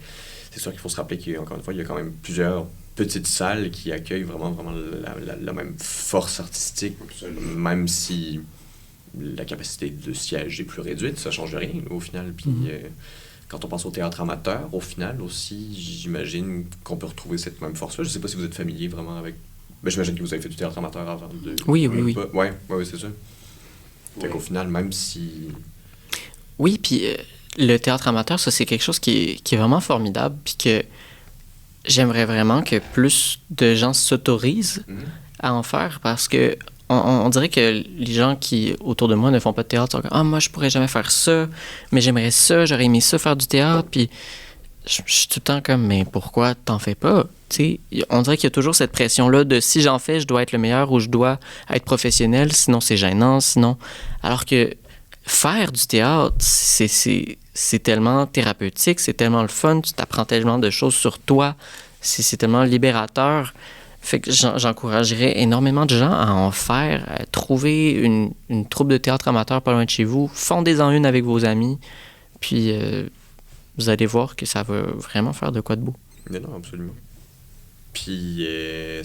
c'est sûr qu'il faut se rappeler qu'encore une fois, il y a quand même plusieurs petites salles qui accueillent vraiment la même force artistique, même si la capacité de siège est plus réduite, ça ne change rien au final. Puis, quand on pense au théâtre amateur, au final aussi, j'imagine qu'on peut retrouver cette même force-là. Je ne sais pas si vous êtes familier vraiment avec... Ben, j'imagine que vous avez fait du théâtre amateur avant de... Oui. Oui, c'est ça. Fait qu'au final, même si... Oui, puis le théâtre amateur, ça, c'est quelque chose qui est vraiment formidable, puis que j'aimerais vraiment que plus de gens s'autorisent à en faire, parce que on dirait que les gens qui, autour de moi, ne font pas de théâtre, sont comme « Ah, moi, je pourrais jamais faire ça, mais j'aimerais ça, j'aurais aimé ça, faire du théâtre. » Puis je suis tout le temps comme « Mais pourquoi t'en fais pas? » T'sais, on dirait qu'il y a toujours cette pression-là de si j'en fais, je dois être le meilleur ou je dois être professionnel, sinon c'est gênant, sinon... Alors que faire du théâtre, c'est tellement thérapeutique, c'est tellement le fun, tu t'apprends tellement de choses sur toi, c'est tellement libérateur. Fait que j'encouragerais énormément de gens à en faire, à trouver une troupe de théâtre amateur pas loin de chez vous, fondez-en une avec vos amis, puis vous allez voir que ça va vraiment faire de quoi de beau. Non, absolument. Puis,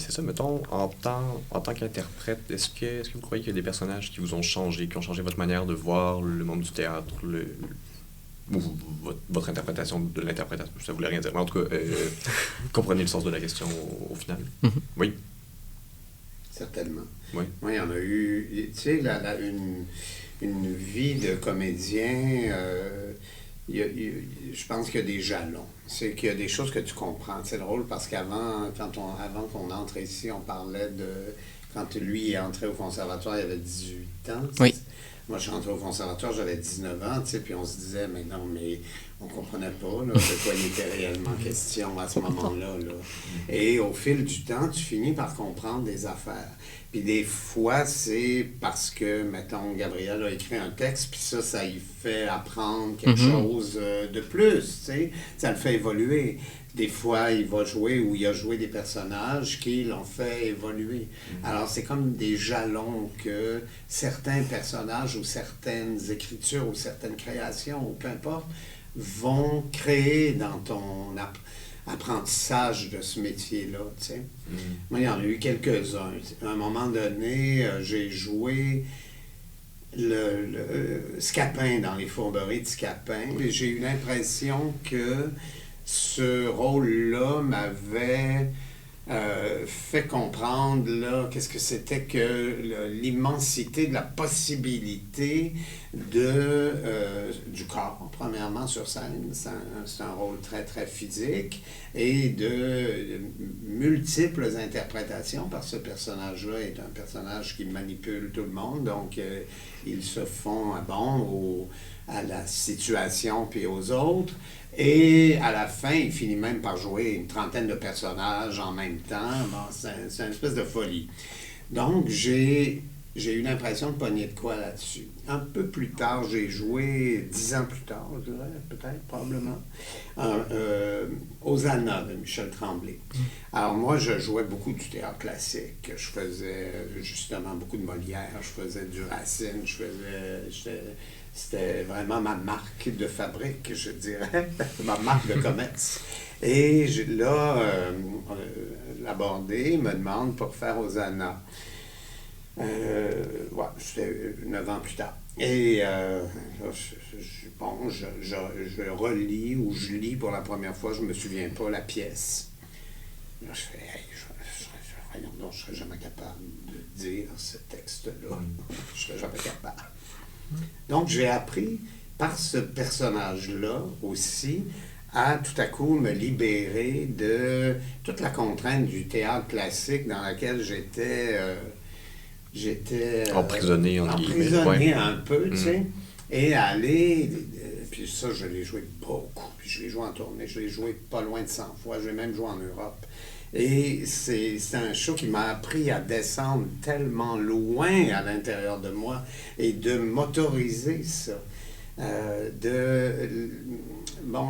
c'est ça, mettons, en tant qu'interprète, est-ce que vous croyez qu'il y a des personnages qui vous ont changé, qui ont changé votre manière de voir le monde du théâtre, ou votre interprétation de l'interprétation? Ça voulait rien dire, mais en tout cas, comprenez le sens de la question au final. Mm-hmm. Oui. Certainement. Oui. Oui, il y en a eu, tu sais, une vie de comédien, je pense qu'il y a des jalons. C'est qu'il y a des choses que tu comprends. C'est drôle parce qu'avant, avant qu'on entre ici, on parlait de... Quand lui est entré au conservatoire, il avait 18 ans. Oui. Moi, je suis entré au conservatoire, j'avais 19 ans, tu sais, puis on se disait, mais non, mais on comprenait pas là, de quoi il était réellement question à ce moment-là. Là. Et au fil du temps, tu finis par comprendre des affaires. Puis des fois, c'est parce que, mettons, Gabriel a écrit un texte, puis ça lui fait apprendre quelque chose de plus, tu sais. Ça le fait évoluer. Des fois, il va jouer ou il a joué des personnages qui l'ont fait évoluer. Alors, c'est comme des jalons que certains personnages ou certaines écritures ou certaines créations, ou peu importe, vont créer dans ton apprentissage de ce métier-là, tu sais. Moi, il y en a eu quelques-uns. À un moment donné, j'ai joué le Scapin dans les fourberies de Scapin. Et j'ai eu l'impression que ce rôle-là m'avait fait comprendre là, qu'est-ce que c'était que l'immensité de la possibilité du corps, premièrement sur scène. C'est un rôle très, très physique et de multiples interprétations parce que ce personnage-là est un personnage qui manipule tout le monde, donc ils se font à la situation puis aux autres. Et à la fin, il finit même par jouer une trentaine de personnages en même temps. Bon, c'est une espèce de folie. Donc, j'ai eu l'impression de pogner de quoi là-dessus. Un peu plus tard, j'ai joué, 10 ans plus tard, je dirais, peut-être, probablement, Hosanna de Michel Tremblay. Alors moi, je jouais beaucoup du théâtre classique. Je faisais justement beaucoup de Molière, je faisais du Racine, c'était vraiment ma marque de fabrique, je dirais, ma marque de commerce. Et là, l'abordé me demande pour faire Hosanna. C'était 9 ans plus tard. Et je relis ou je lis pour la première fois, je ne me souviens pas la pièce. Là, je fais, hey, voyons donc, je ne serais jamais capable de dire ce texte-là. Je ne serais jamais capable. Donc, j'ai appris par ce personnage-là aussi à tout à coup me libérer de toute la contrainte du théâtre classique dans laquelle j'étais emprisonné un peu, tu sais, et aller, puis ça, je l'ai joué beaucoup, puis je l'ai joué en tournée, je l'ai joué pas loin de 100 fois, je l'ai même joué en Europe. Et c'est un show qui m'a appris à descendre tellement loin à l'intérieur de moi et de m'autoriser ça.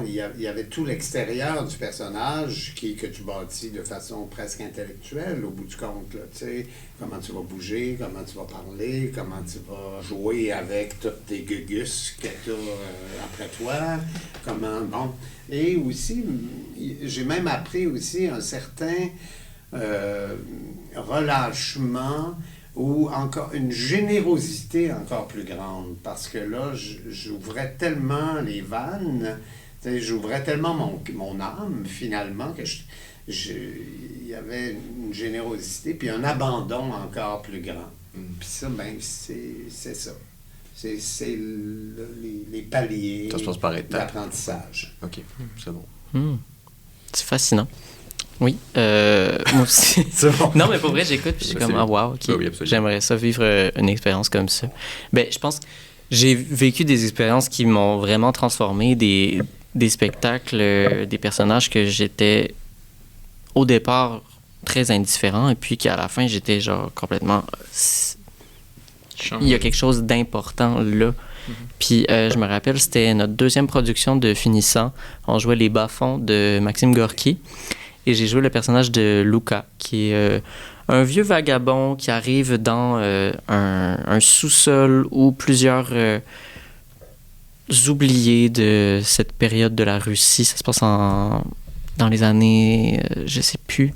Il y avait tout l'extérieur du personnage que tu bâtis de façon presque intellectuelle au bout du compte. Là, tu sais, comment tu vas bouger, comment tu vas parler, comment tu vas jouer avec toutes tes gugus que tu as après toi, Et aussi, j'ai même appris aussi un certain relâchement ou encore une générosité encore plus grande, parce que là, j'ouvrais tellement les vannes, j'ouvrais tellement mon âme, finalement, que il y avait une générosité, puis un abandon encore plus grand. Puis ça, c'est ça. C'est les paliers d'apprentissage. OK, c'est bon. C'est fascinant. Oui, moi aussi. C'est bon. Non, mais pour vrai, j'écoute puis je suis comme, wow, OK, oui, j'aimerais ça vivre une expérience comme ça. Ben, je pense que j'ai vécu des expériences qui m'ont vraiment transformé, des spectacles, des personnages que j'étais au départ très indifférent et puis qu'à la fin, j'étais genre complètement... Il y a quelque chose d'important là. Puis je me rappelle, c'était notre deuxième production de Finissant. On jouait les bas-fonds de Maxime Gorky. Et j'ai joué le personnage de Luca, qui est un vieux vagabond qui arrive dans un sous-sol où plusieurs oubliés de cette période de la Russie, ça se passe dans les années, je sais plus.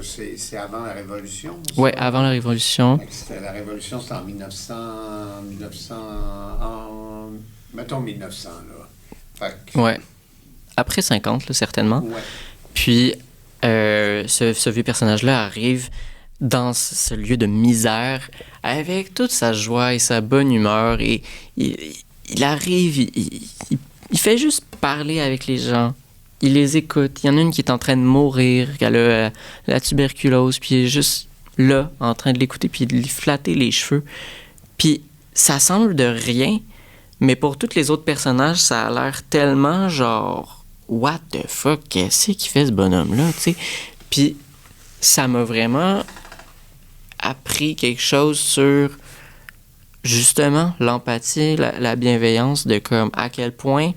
C'est avant la Révolution? Oui, avant la Révolution. La Révolution, c'était en 1900, mettons 1900, là. Ouais. Après 50, là, certainement. Ouais. Puis, ce vieux personnage-là arrive dans ce lieu de misère avec toute sa joie et sa bonne humeur. Et il arrive, il fait juste parler avec les gens. Il les écoute. Il y en a une qui est en train de mourir, qu'elle a la tuberculose, puis il est juste là, en train de l'écouter, puis de lui flatter les cheveux. Puis ça semble de rien, mais pour tous les autres personnages, ça a l'air tellement genre « What the fuck? Qu'est-ce qu'il fait ce bonhomme-là? » tu sais. Puis ça m'a vraiment appris quelque chose sur justement l'empathie, la bienveillance, de comme à quel point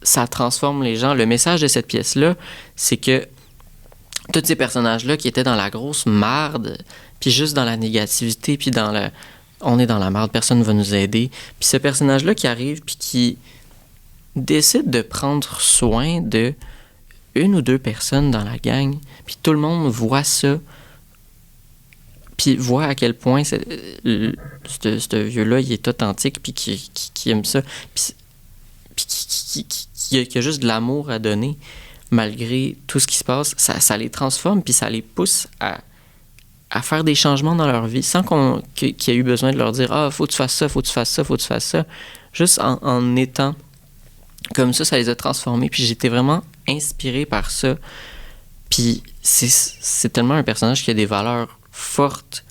ça transforme les gens. Le message de cette pièce-là, c'est que tous ces personnages-là qui étaient dans la grosse marde, puis juste dans la négativité, puis dans le « on est dans la marde, personne ne va nous aider », puis ce personnage-là qui arrive, puis qui décide de prendre soin de une ou deux personnes dans la gang, puis tout le monde voit ça, puis voit à quel point ce vieux-là, il est authentique, puis qui aime ça, puis qui a juste de l'amour à donner, malgré tout ce qui se passe, ça les transforme, puis ça les pousse à faire des changements dans leur vie, sans qu'il y ait eu besoin de leur dire « Ah, faut que tu fasses ça, faut que tu fasses ça, faut que tu fasses ça ». Juste en étant comme ça les a transformés, puis j'étais vraiment inspiré par ça. Puis c'est tellement un personnage qui a des valeurs fortes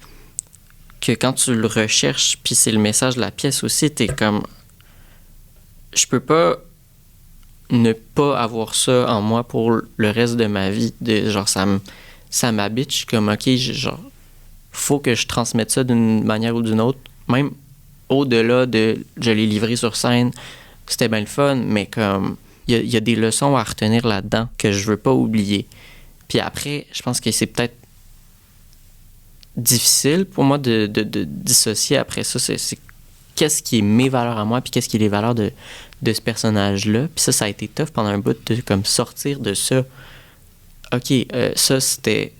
que quand tu le recherches, puis c'est le message de la pièce aussi, t'es comme... Je peux pas ne pas avoir ça en moi pour le reste de ma vie. Genre, ça m'habite. Je suis comme, OK, genre, faut que je transmette ça d'une manière ou d'une autre. Même au-delà de je l'ai livré sur scène, c'était bien le fun, mais comme, il y a des leçons à retenir là-dedans que je veux pas oublier. Puis après, je pense que c'est peut-être difficile pour moi de dissocier après ça. C'est qu'est-ce qui est mes valeurs à moi, puis qu'est-ce qui est les valeurs de ce personnage-là. Puis ça a été tough pendant un bout de comme sortir de ça. OK, ça, c'était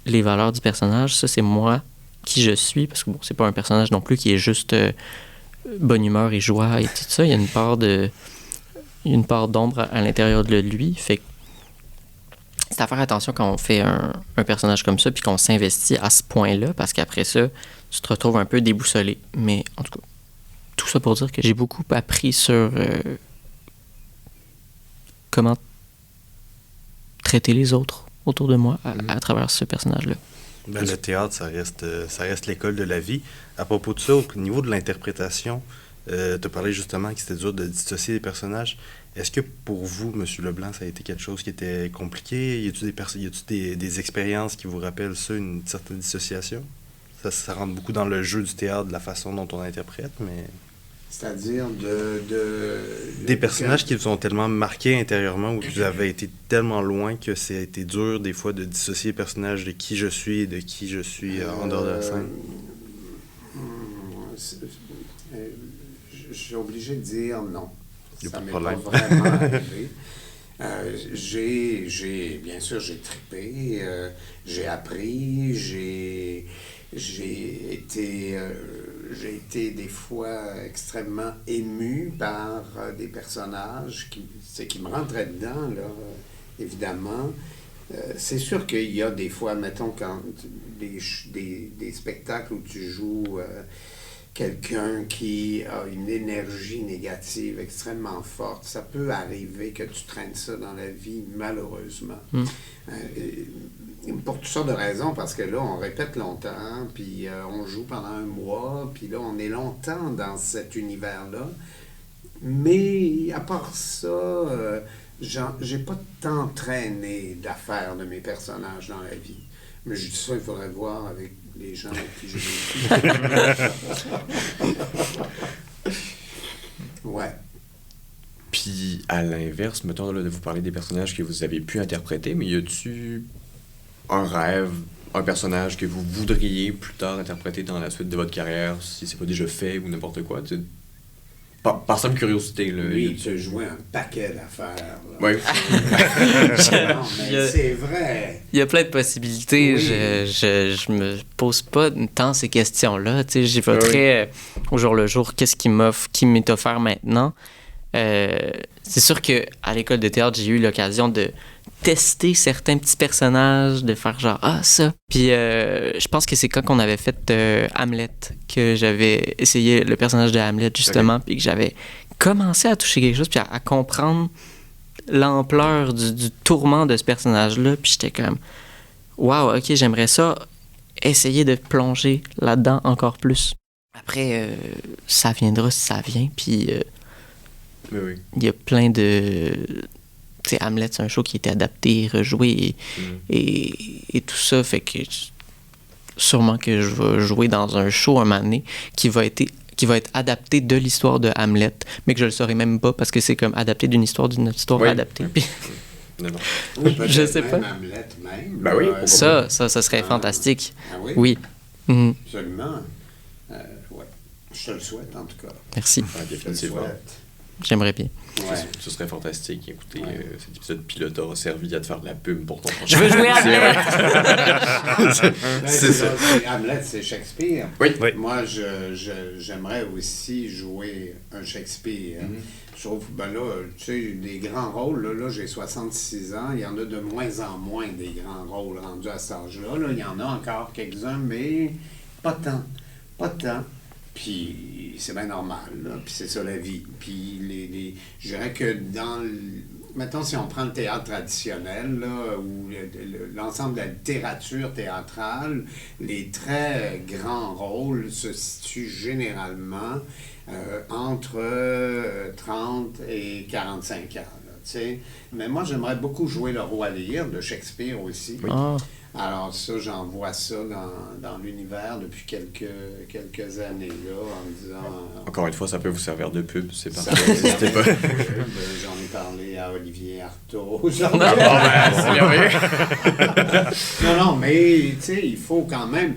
les valeurs du personnage. Ça, c'est moi, qui je suis. Parce que bon, c'est pas un personnage non plus qui est juste bonne humeur et joie et tout ça. Il y a une part d'ombre à l'intérieur de lui. Fait que c'est à faire attention quand on fait un personnage comme ça puis qu'on s'investit à ce point-là, parce qu'après ça, tu te retrouves un peu déboussolé. Mais en tout cas, tout ça pour dire que j'ai beaucoup appris sur comment traiter les autres autour de moi à travers ce personnage-là. Ben, le théâtre, ça reste l'école de la vie. À propos de ça, au niveau de l'interprétation, tu as parlé justement que c'était dur de dissocier les personnages. Est-ce que pour vous, M. Leblanc, ça a été quelque chose qui était compliqué? Y a-t-il des expériences qui vous rappellent ça, une certaine dissociation? Ça rentre beaucoup dans le jeu du théâtre, de la façon dont on interprète, mais... C'est-à-dire des personnages qui vous ont tellement marqués intérieurement ou que vous avez été tellement loin que ça a été dur, des fois, de dissocier les personnages de qui je suis et de qui je suis en dehors de la scène? Je suis obligé de dire non. Ça m'est pas problème. vraiment arrivé. Bien sûr, j'ai trippé, j'ai appris, j'ai été des fois extrêmement ému par des personnages qui me rentraient dedans, là, évidemment. C'est sûr qu'il y a des fois, mettons, quand des spectacles où tu joues quelqu'un qui a une énergie négative extrêmement forte, ça peut arriver que tu traînes ça dans la vie, malheureusement. Pour toutes sortes de raisons, parce que là, on répète longtemps, puis on joue pendant un mois, puis là, on est longtemps dans cet univers-là. Mais à part ça, j'ai pas tant traîné d'affaires de mes personnages dans la vie. Mais je dis ça, il faudrait voir avec les gens avec qui j'ai vécu. Ouais. Puis, à l'inverse, mettons, là, de vous parler des personnages que vous avez pu interpréter, mais y a-tu un rêve, un personnage que vous voudriez plus tard interpréter dans la suite de votre carrière, si c'est pas déjà fait ou n'importe quoi? Par simple curiosité, là. Oui, tu as joué un paquet d'affaires. Là. Ouais. Non, mais c'est vrai. Il y a plein de possibilités. Oui. Je me pose pas tant ces questions-là. Tu sais, j'y vais très au jour le jour. Qu'est-ce qui m'est offert maintenant? C'est sûr que à l'école de théâtre, j'ai eu l'occasion de tester certains petits personnages, de faire genre ça. Puis je pense que c'est quand on avait fait Hamlet que j'avais essayé le personnage de Hamlet justement, puis que j'avais commencé à toucher quelque chose, puis à comprendre l'ampleur du tourment de ce personnage-là. Puis j'étais comme wow, ok, j'aimerais ça essayer de plonger là-dedans encore plus. Après, ça viendra si ça vient, puis Oui. il y a plein de... Tu sais, Hamlet, c'est un show qui a été adapté, rejoué et tout ça. Fait que sûrement que je vais jouer dans un show un moment donné qui va être adapté de l'histoire de Hamlet, mais que je le saurais même pas parce que c'est comme adapté d'une histoire adaptée. Puis Non. Oui, je sais même pas. Hamlet même. Ben oui, là, Ça serait fantastique. Ah oui? Oui. Mhm. Absolument. Ouais. Je te le souhaite, en tout cas. Merci. Ah, Je te le définitivement. souhaite. J'aimerais bien. Ouais. Ce serait fantastique. Écoutez, cet épisode pilote aura servi à te faire de la pub pour ton Je veux jouer à Hamlet! C'est ça. Hamlet, c'est Shakespeare. Oui. Moi, j'aimerais aussi jouer un Shakespeare. Je trouve, là, tu sais, des grands rôles, là, j'ai 66 ans, il y en a de moins en moins des grands rôles rendus à cet âge-là. Là. Il y en a encore quelques-uns, mais pas tant. Pas tant. Puis c'est bien normal, là. Puis c'est ça la vie. Puis je dirais que mettons, si on prend le théâtre traditionnel, là, ou l'ensemble de la littérature théâtrale, les très grands rôles se situent généralement entre 30 et 45 ans. Là, t'sais. Mais moi, j'aimerais beaucoup jouer le roi Lear de Shakespeare aussi. Oui. Ah. Alors ça, j'en vois ça dans l'univers depuis quelques années, là, en me disant... Encore une fois, ça peut vous servir de pub, c'est ça parfait. peut être N'hésitez pas. J'en ai parlé à Olivier Artaud. Non, mais tu sais, il faut quand même...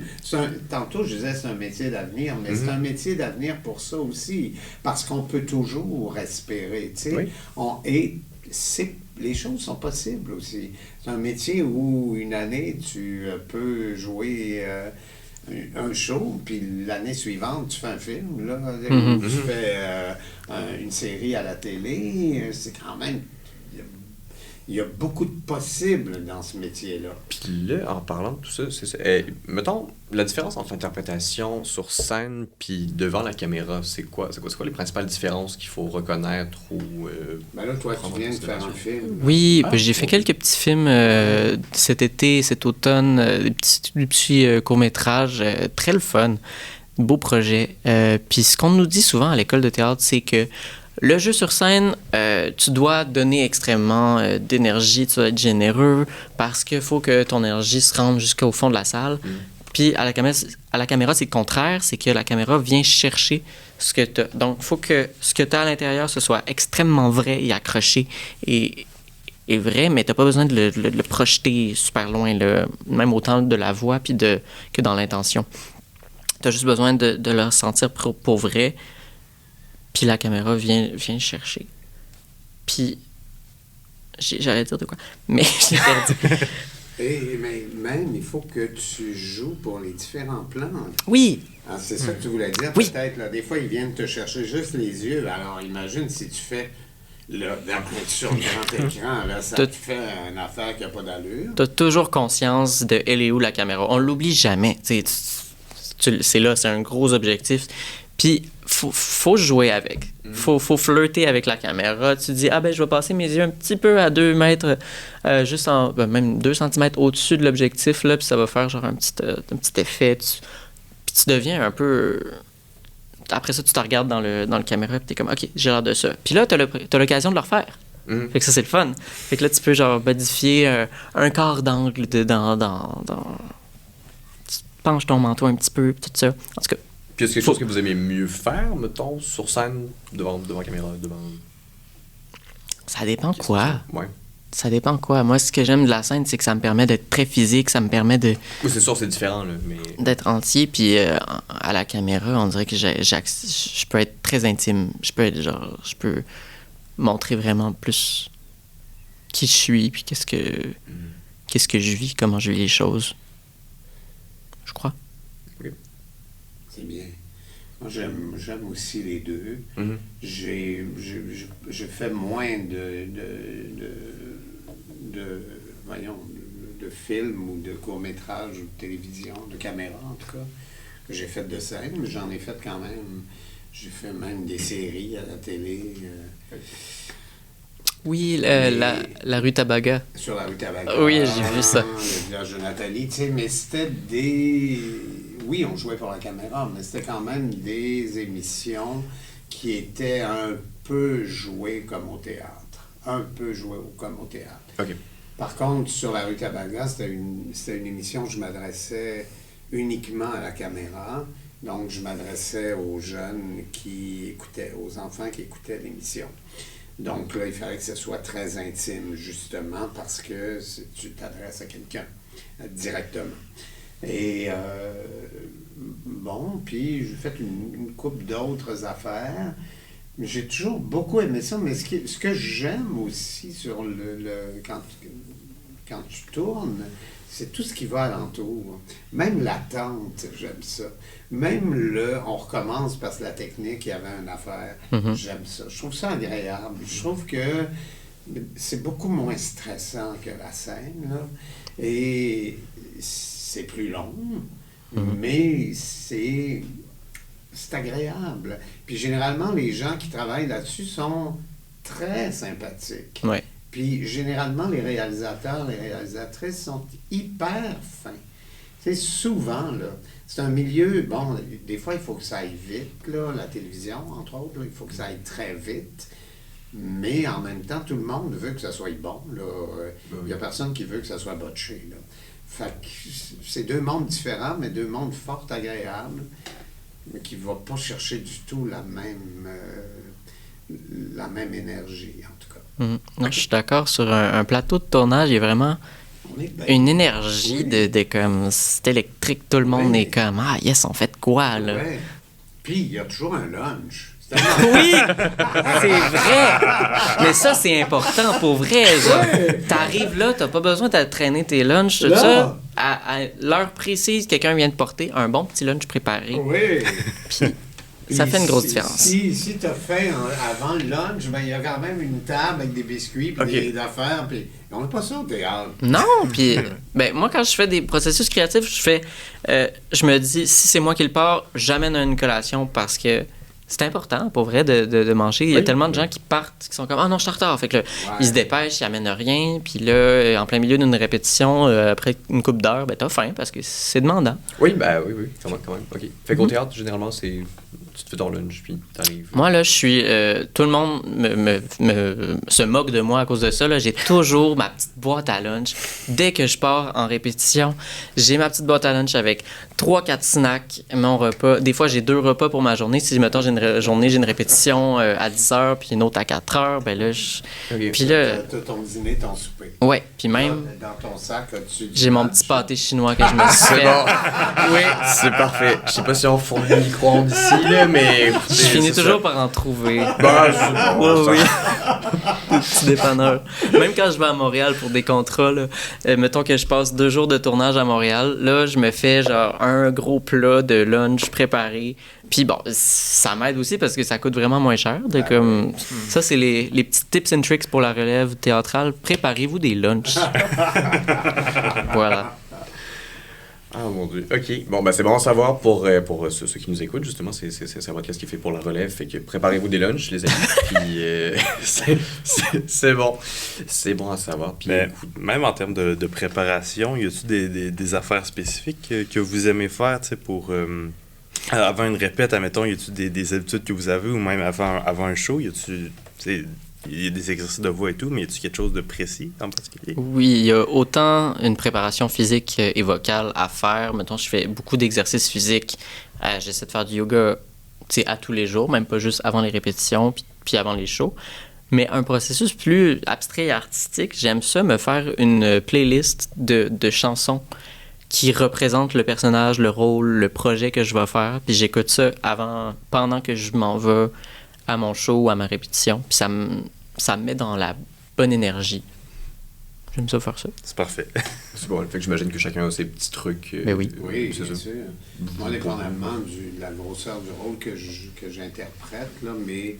Tantôt, je disais c'est un métier d'avenir, mais c'est un métier d'avenir pour ça aussi, parce qu'on peut toujours espérer, tu sais. Oui. Les choses sont possibles aussi. C'est un métier où une année, tu peux jouer un show, puis l'année suivante, tu fais un film, là, ou tu fais une série à la télé. C'est quand même... Il y a beaucoup de possibles dans ce métier-là. Puis là, en parlant de tout ça, c'est ça. Mettons, la différence entre l'interprétation sur scène puis devant la caméra, c'est quoi les principales différences qu'il faut reconnaître ou... Ben là, toi, tu viens de faire un film. Oui, j'ai fait quelques petits films cet été, cet automne, des petits courts-métrages, très le fun, beau projet. Puis ce qu'on nous dit souvent à l'école de théâtre, c'est que le jeu sur scène, tu dois donner extrêmement d'énergie, tu dois être généreux parce qu'il faut que ton énergie se rende jusqu'au fond de la salle. Puis à la caméra, c'est le contraire, c'est que la caméra vient chercher ce que tu as. Donc, il faut que ce que tu as à l'intérieur, ce soit extrêmement vrai et accroché et vrai, mais tu n'as pas besoin de le projeter super loin, même autant de la voix puis que dans l'intention. Tu as juste besoin de le ressentir pour vrai. Puis la caméra vient le chercher. Puis j'allais dire de quoi, mais j'ai perdu. Mais même, il faut que tu joues pour les différents plans. Oui. Ah, c'est ça que tu voulais dire, Oui. peut-être. Là. Des fois, ils viennent te chercher juste les yeux. Alors, imagine si tu fais sur le grand écran, là, ça te fait une affaire qui n'a pas d'allure. Tu as toujours conscience de elle est où la caméra. On l'oublie jamais. C'est là, c'est un gros objectif. Puis, faut jouer avec. Faut flirter avec la caméra. Tu dis, je vais passer mes yeux un petit peu à 2 mètres, juste même 2 centimètres au-dessus de l'objectif, là, puis ça va faire genre un petit effet. Puis tu deviens un peu... Après ça, tu te regardes dans le caméra, puis t'es comme, OK, j'ai l'air de ça. Puis là, t'as l'occasion de le refaire. Fait que ça, c'est le fun. Fait que là, tu peux genre modifier un quart d'angle dans... Tu penches ton manteau un petit peu, tout ça. En tout cas, Puis est-ce quelque chose que vous aimez mieux faire, mettons, sur scène, devant caméra, devant... Ça dépend quoi. Ouais. Ça dépend quoi. Moi, ce que j'aime de la scène, c'est que ça me permet d'être très physique, ça me permet Oui, c'est sûr, c'est différent, là, mais... d'être entier, puis à la caméra, on dirait que je peux être très intime. Je peux montrer vraiment plus qui je suis, puis qu'est-ce que je vis, comment je vis les choses. Je crois. C'est bien. Moi, j'aime aussi les deux. Mhm. Je fais moins voyons, de films ou de courts-métrages ou de télévision, de caméra en tout cas, que j'ai fait de scène, mais j'en ai fait quand même. J'ai fait même des séries à la télé. Oui, la rue Tabaga. Sur la rue Tabaga. Oui, j'ai vu ça. Le village de Nathalie, tu sais, mais c'était des... Oui, on jouait pour la caméra, mais c'était quand même des émissions qui étaient un peu jouées comme au théâtre. Un peu jouées comme au théâtre. OK. Par contre, sur la rue Tabaga, c'était une émission où je m'adressais uniquement à la caméra. Donc, je m'adressais aux jeunes qui écoutaient, aux enfants qui écoutaient l'émission. Donc là, il fallait que ce soit très intime, justement, parce que tu t'adresses à quelqu'un directement. Et bon, puis j'ai fait une couple d'autres affaires. J'ai toujours beaucoup aimé ça, mais ce que j'aime aussi sur quand tu tournes, c'est tout ce qui va alentour. Même l'attente, j'aime ça. Même on recommence parce que la technique, il y avait une affaire. Mhm. J'aime ça. Je trouve ça agréable. Je trouve que c'est beaucoup moins stressant que la scène, là. Et c'est plus long, mais c'est agréable. Puis généralement, les gens qui travaillent là-dessus sont très sympathiques. Ouais. Puis généralement, les réalisateurs, les réalisatrices sont hyper fins. Tu sais, souvent, là, c'est un milieu, bon, des fois, il faut que ça aille vite, là, la télévision, entre autres, là, il faut que ça aille très vite. Mais en même temps, tout le monde veut que ça soit bon, là. Il n'y a personne qui veut que ça soit botché, là. Fait que c'est deux mondes différents, mais deux mondes fort agréables, mais qui ne vont pas chercher du tout la même énergie, en tout cas. Mhm. Non, je suis d'accord. Sur un plateau de tournage, il y a vraiment On est bien. une énergie Oui. de comme... C'est électrique, tout le monde Oui. est comme « Ah, yes, on fait de quoi, là? Ouais. Puis, il y a toujours un lunch. Oui, c'est vrai. Mais ça, c'est important pour vrai. T'arrives là, t'as pas besoin de traîner tes lunchs, tout Là. ça. À l'heure précise, quelqu'un vient de porter un bon petit lunch préparé. Oui. Puis ça fait une grosse si- différence. Si tu as faim avant le lunch, ben, il y a quand même une table avec des biscuits puis Ok. des affaires. Puis on n'a pas ça au théâtre. Non, puis ben moi quand je fais des processus créatifs, je me dis si c'est moi qui le pars, j'amène une collation parce que c'est important pour vrai de manger. Il y a Oui. tellement de gens qui partent qui sont comme ah non, je suis en retard. Fait que là, Ouais. ils se dépêchent, ils amènent rien, puis là en plein milieu d'une répétition après une couple d'heures, ben t'as faim parce que c'est demandant. Oui, oui, quand même. OK. Fait qu'au théâtre, généralement, c'est... Tu te fais ton lunch, puis t'arrives. Moi, là, je suis... tout le monde se moque de moi à cause de ça. Là. J'ai toujours ma petite boîte à lunch. Dès que je pars en répétition, j'ai ma petite boîte à lunch avec 3-4 snacks, mon repas. Des fois, j'ai 2 repas pour ma journée. Si, mettons, j'ai une répétition à 10 heures, puis une autre à 4 heures, ben là, OK. Puis là... T'as ton dîner, ton souper. Ouais, puis même... Dans ton sac, as-tu du J'ai mon lunch? petit pâté chinois que je me suis C'est fait. bon. Oui, c'est parfait. Je sais pas si on fournit le micro-ondes ici, là, mais... Je finis toujours par en trouver. Bah, c'est bon. Oui, ça- oui. Des petits dépanneurs. Même quand je vais à Montréal pour des contrats, là, mettons que je passe 2 jours de tournage à Montréal, là, je me fais genre un gros plat de lunch préparé. Puis bon, ça m'aide aussi parce que ça coûte vraiment moins cher. Ça, c'est les petits tips and tricks pour la relève théâtrale. Préparez-vous des lunchs. Voilà. Ah, mon Dieu. OK. Bon, ben c'est bon à savoir pour ceux qui nous écoutent, justement. C'est un podcast qui est fait pour la relève. Fait que préparez-vous des lunchs, les amis. Puis c'est bon. C'est bon à savoir. Puis, Mais même en termes de préparation, y a-t-il des affaires spécifiques que vous aimez faire, tu sais, pour... avant une répète, admettons, y a-t-il des habitudes que vous avez, ou même avant un show, y a-t-il Il y a des exercices de voix et tout, mais y a-t-il quelque chose de précis en particulier? Oui, il y a autant une préparation physique et vocale à faire. Mettons, je fais beaucoup d'exercices physiques. J'essaie de faire du yoga, tu sais, à tous les jours, même pas juste avant les répétitions puis avant les shows. Mais un processus plus abstrait et artistique, j'aime ça me faire une playlist de chansons qui représentent le personnage, le rôle, le projet que je vais faire. Puis j'écoute ça pendant que je m'en vais à mon show ou à ma répétition. Puis ça me met dans la bonne énergie. J'aime ça faire ça. C'est parfait. C'est bon, fait que j'imagine que chacun a ses petits trucs. Mais oui. Oui, c'est bien ça. sûr. Moi, dépendamment de la grosseur du rôle que j'interprète, là, mais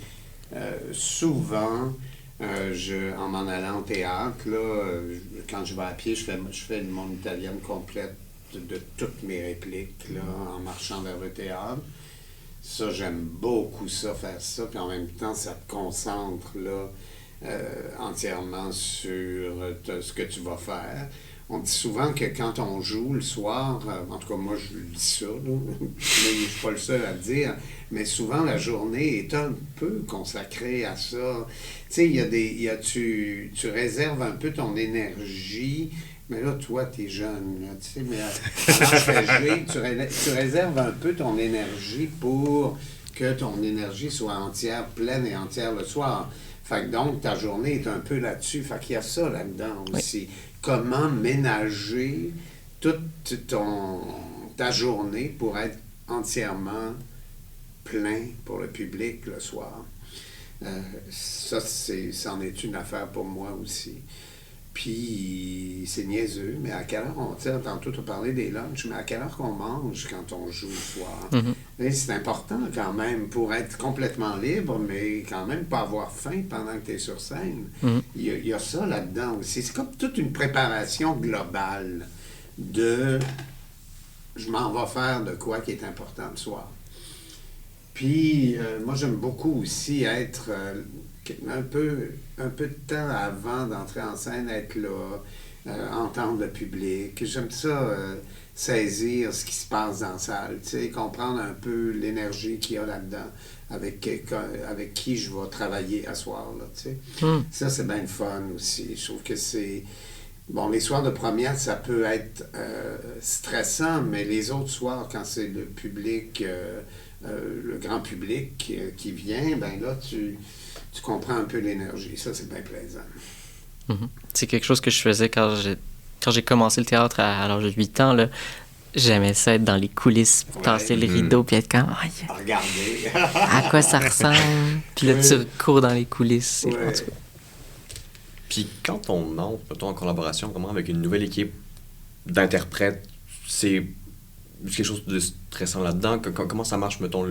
souvent, en m'en allant au théâtre, là, quand je vais à pied, je fais mon italienne complète de toutes mes répliques là, en marchant vers le théâtre. Ça, j'aime beaucoup ça, faire ça. Puis en même temps, ça te concentre là, entièrement sur ce que tu vas faire. On dit souvent que quand on joue le soir, en tout cas moi je dis ça, là, mais je ne suis pas le seul à le dire, mais souvent la journée est un peu consacrée à ça. Tu sais, tu réserves un peu ton énergie. Mais là, toi, t'es jeune, là, tu sais, mais à l'âge que j'ai, tu réserves un peu ton énergie pour que ton énergie soit entière, pleine et entière le soir. Fait que donc, ta journée est un peu là-dessus. Fait qu'il y a ça là-dedans aussi. Oui. Comment ménager toute ta journée pour être entièrement plein pour le public le soir. Ça, c'en est une affaire pour moi aussi. Puis, c'est niaiseux, mais à quelle heure tantôt tu as parlé des lunchs, mais à quelle heure qu'on mange quand on joue le soir? Mm-hmm. C'est important quand même pour être complètement libre, mais quand même pas avoir faim pendant que tu es sur scène. Mm-hmm. Il y a ça là-dedans aussi. C'est comme toute une préparation globale de je m'en vais faire de quoi qui est important le soir. Puis, moi, j'aime beaucoup aussi être un peu de temps avant d'entrer en scène, être là, entendre le public. J'aime ça, saisir ce qui se passe dans la salle, tu sais, comprendre un peu l'énergie qu'il y a là-dedans, avec qui je vais travailler à soir, là, tu sais. Ça, c'est bien le fun aussi. Je trouve que c'est... Bon, les soirs de première, ça peut être stressant, mais les autres soirs, quand c'est le public... le grand public qui vient, ben là, tu comprends un peu l'énergie. Ça, c'est bien plaisant. Mm-hmm. C'est quelque chose que je faisais quand j'ai commencé le théâtre à l'âge de 8 ans. Là. J'aimais ça être dans les coulisses, tasser le rideau, puis être comme... Oh, regardez! À quoi ça ressemble? Puis là, tu cours dans les coulisses. Ouais. En tout cas. Puis quand on entre, mettons, en collaboration vraiment avec une nouvelle équipe d'interprètes, c'est... quelque chose de stressant là-dedans. Comment ça marche, mettons,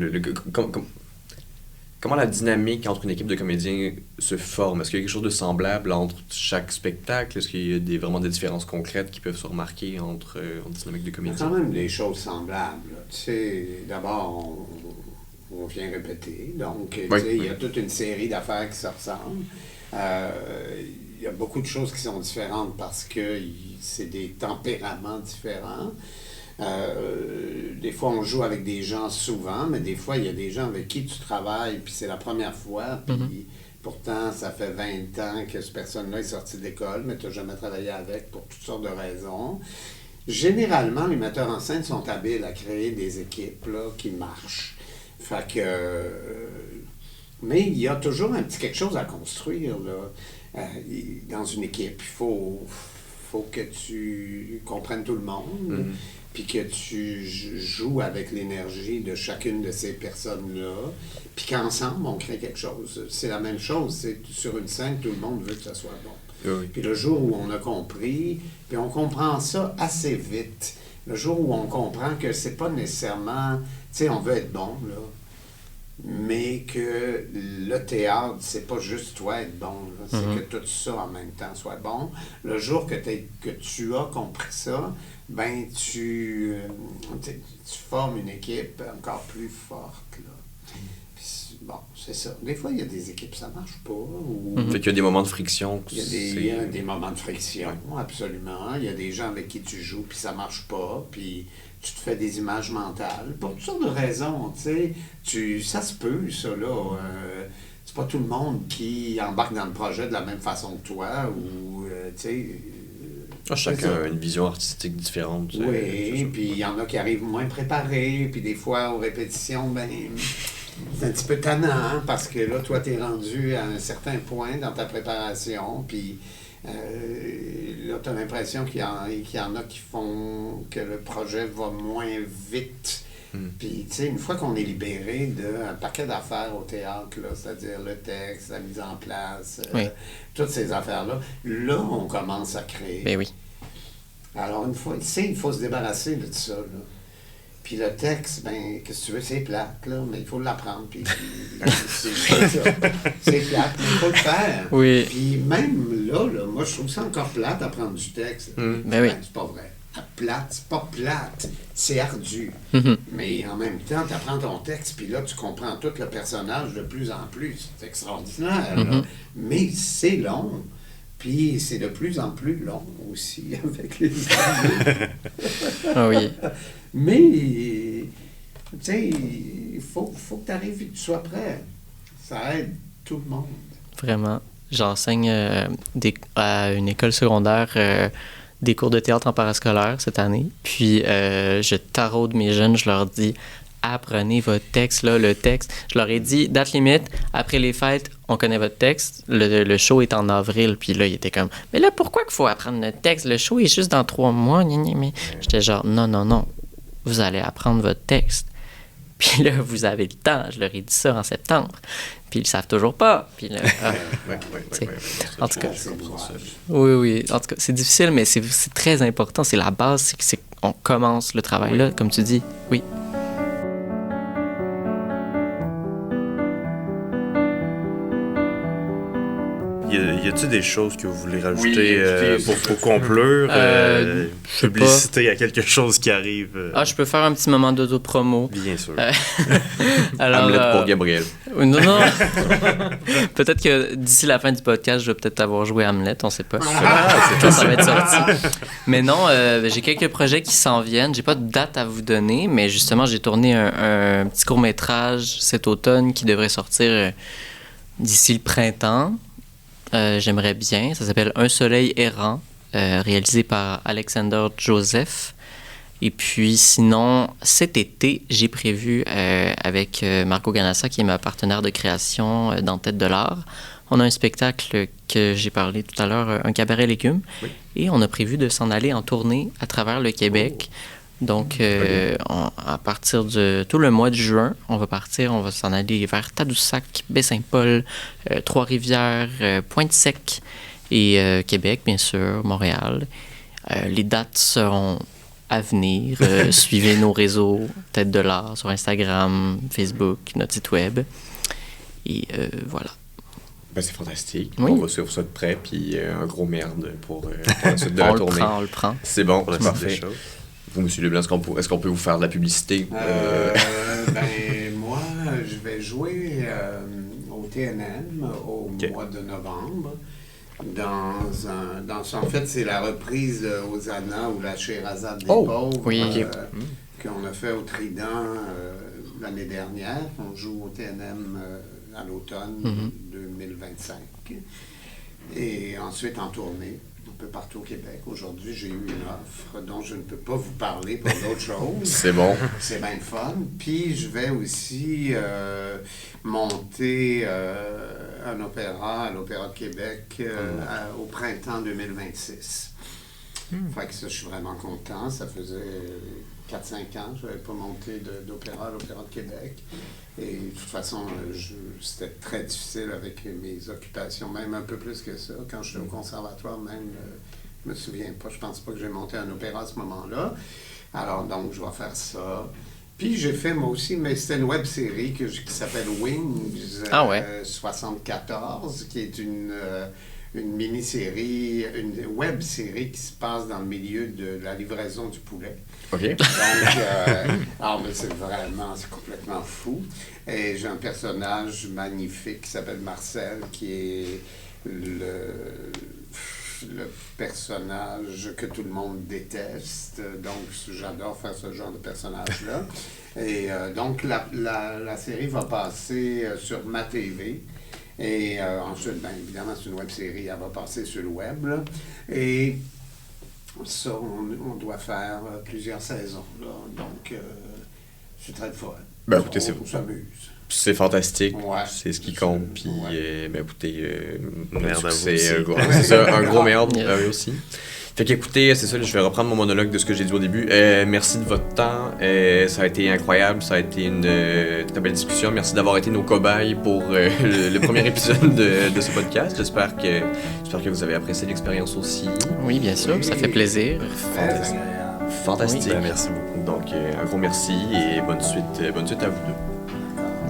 comment la dynamique entre une équipe de comédiens se forme? Est-ce qu'il y a quelque chose de semblable entre chaque spectacle? Est-ce qu'il y a vraiment des différences concrètes qui peuvent se remarquer entre dynamique de comédiens? Il y a quand même des choses semblables. Tu sais, d'abord, on vient répéter. Donc, oui. Il y a toute une série d'affaires qui se ressemblent. Il y a beaucoup de choses qui sont différentes parce que c'est des tempéraments différents. Des fois, on joue avec des gens souvent, mais des fois, il y a des gens avec qui tu travailles, puis c'est la première fois, puis pourtant, ça fait 20 ans que cette personne-là est sortie de l'école, mais tu n'as jamais travaillé avec pour toutes sortes de raisons. Généralement, les metteurs en scène sont habiles à créer des équipes là, qui marchent. Fait que... mais il y a toujours un petit quelque chose à construire là, dans une équipe. Il faut que tu comprennes tout le monde. Puis que tu joues avec l'énergie de chacune de ces personnes-là, puis qu'ensemble, on crée quelque chose. C'est la même chose, c'est sur une scène, tout le monde veut que ça soit bon. Oui. Puis le jour où on a compris, puis on comprend ça assez vite, le jour où on comprend que c'est pas nécessairement, tu sais, on veut être bon, là, mais que le théâtre, c'est pas juste toi être bon, là, c'est que tout ça en même temps soit bon. Le jour que tu as compris ça, ben tu formes une équipe encore plus forte, là. Puis, bon, c'est ça. Des fois, il y a des équipes, ça marche pas. Ou... Fait qu'il y a des moments de friction. Il y a des moments de friction, absolument. Il y a des gens avec qui tu joues, puis ça marche pas, puis tu te fais des images mentales. Pour toutes sortes de raisons, tu sais. Ça se peut, ça, là. c'est pas tout le monde qui embarque dans le projet de la même façon que toi, ou, tu sais... Chacun a une vision artistique différente. Oui, puis il y en a qui arrivent moins préparés, puis des fois, aux répétitions, ben... C'est un petit peu tannant, hein, parce que là, toi, t'es rendu à un certain point dans ta préparation, puis là, t'as l'impression qu'il y en a qui font que le projet va moins vite. Puis, tu sais, une fois qu'on est libéré d'un paquet d'affaires au théâtre, là, c'est-à-dire le texte, la mise en place, toutes ces affaires-là, là, on commence à créer. Ben oui. Alors, une fois, tu sais, il faut se débarrasser de tout ça, là. Puis le texte, ben, qu'est-ce que tu veux, c'est plate, là, mais il faut l'apprendre. Puis c'est plate, mais il faut le faire. Oui. Puis même là, moi, je trouve ça encore plate d'apprendre du texte. Ben oui. C'est pas vrai. Plate, c'est pas plate, c'est ardu. Mais en même temps, tu apprends ton texte, puis là, tu comprends tout le personnage de plus en plus. C'est extraordinaire, là. Mais c'est long. Puis c'est de plus en plus long aussi avec les années. Ah oui. Mais, tu sais, il faut que tu arrives et que tu sois prêt. Ça aide tout le monde. Vraiment. J'enseigne à une école secondaire des cours de théâtre en parascolaire cette année. Puis je taraude mes jeunes, je leur dis apprenez votre texte, là, le texte. Je leur ai dit, date limite, après les fêtes, on connaît votre texte. Le show est en avril. Puis là, il était comme, mais là, pourquoi qu'il faut apprendre le texte? Le show est juste dans 3 mois. Mais j'étais genre, non. Vous allez apprendre votre texte. Puis là, vous avez le temps. Je leur ai dit ça en septembre. Puis ils le savent toujours pas. Puis là, en tout cas, oui. En tout cas, c'est difficile, mais c'est très important. C'est la base, c'est qu'on commence le travail là, comme tu dis. Oui. Y a-t-il des choses que vous voulez rajouter pour conclure? Publicité à quelque chose qui arrive? Je peux faire un petit moment d'auto-promo. Bien sûr. Alors, Hamlet pour Gabriel. Non. Peut-être que d'ici la fin du podcast, je vais peut-être avoir joué Hamlet, on sait pas. Quand ça va être sorti. Mais non, j'ai quelques projets qui s'en viennent. J'ai pas de date à vous donner, mais justement, j'ai tourné un petit court-métrage cet automne qui devrait sortir d'ici le printemps. J'aimerais bien. Ça s'appelle Un soleil errant, réalisé par Alexander Joseph. Et puis sinon, cet été, j'ai prévu avec Marco Ganassa, qui est ma partenaire de création dans Tête de l'art. On a un spectacle que j'ai parlé tout à l'heure, un cabaret légumes. Oui. Et on a prévu de s'en aller en tournée à travers le Québec. Donc, à partir de tout le mois de juin, on va s'en aller vers Tadoussac, Baie-Saint-Paul, Trois-Rivières, Pointe-Sec et Québec, bien sûr, Montréal. Les dates seront à venir. Suivez nos réseaux Tête de l'art sur Instagram, Facebook, notre site web. Et voilà. Ben, c'est fantastique. Oui. On va suivre ça de près, puis un gros merde pour la suite de la tournée. On le prend. C'est bon, c'est parfait. Vous, M. Leblanc, est-ce qu'on peut vous faire de la publicité? Moi, je vais jouer au TNM au mois de novembre. En fait, c'est la reprise de Hosanna ou la Sherazade des pauvres qu'on a fait au Trident l'année dernière. On joue au TNM à l'automne 2025. Et ensuite en tournée. Un peu partout au Québec. Aujourd'hui, j'ai eu une offre dont je ne peux pas vous parler pour d'autres choses. C'est bon. C'est bien fun. Puis, je vais aussi monter un opéra à l'Opéra de Québec au printemps 2026. Fait que ça, je suis vraiment content. Ça faisait 4-5 ans que je n'avais pas monté d'opéra à l'Opéra de Québec. Et de toute façon, c'était très difficile avec mes occupations, même un peu plus que ça. Quand je suis au conservatoire, même, je me souviens pas, je pense pas que j'ai monté un opéra à ce moment-là. Alors, donc, je vais faire ça. Puis, j'ai fait, moi aussi, mais c'était une web-série qui s'appelle Wings 74, qui est une mini-série, une web-série qui se passe dans le milieu de la livraison du poulet. OK. Donc, c'est complètement fou. Et j'ai un personnage magnifique qui s'appelle Marcel, qui est le personnage que tout le monde déteste. Donc, j'adore faire ce genre de personnage-là. Et donc, la série va passer sur ma TV. Et ensuite, bien évidemment, c'est une web-série, elle va passer sur le web. Là. Et ça, on doit faire plusieurs saisons. Là. Donc, c'est très fun. Ben, écoutez, on s'amuse. C'est fantastique, Ouais. c'est ce qui compte. Puis, Ouais. ben, écoutez, Merde à vous c'est aussi. c'est ça, un gros merde Yes. à eux aussi. Fait qu'écoutez, c'est ça, je vais reprendre mon monologue de ce que j'ai dit au début. Merci de votre temps. Ça a été incroyable, ça a été une très belle discussion. Merci d'avoir été nos cobayes pour le premier épisode de ce podcast. J'espère que vous avez apprécié l'expérience aussi. Oui, bien sûr, ça fait plaisir. Très agréable. Fantastique. Ben, merci beaucoup. Donc, un gros merci et bonne suite à vous deux.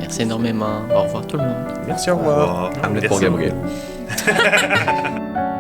Merci énormément. Au revoir tout le monde. Merci, au revoir. Au revoir. Hamlet pour Merci Gabriel.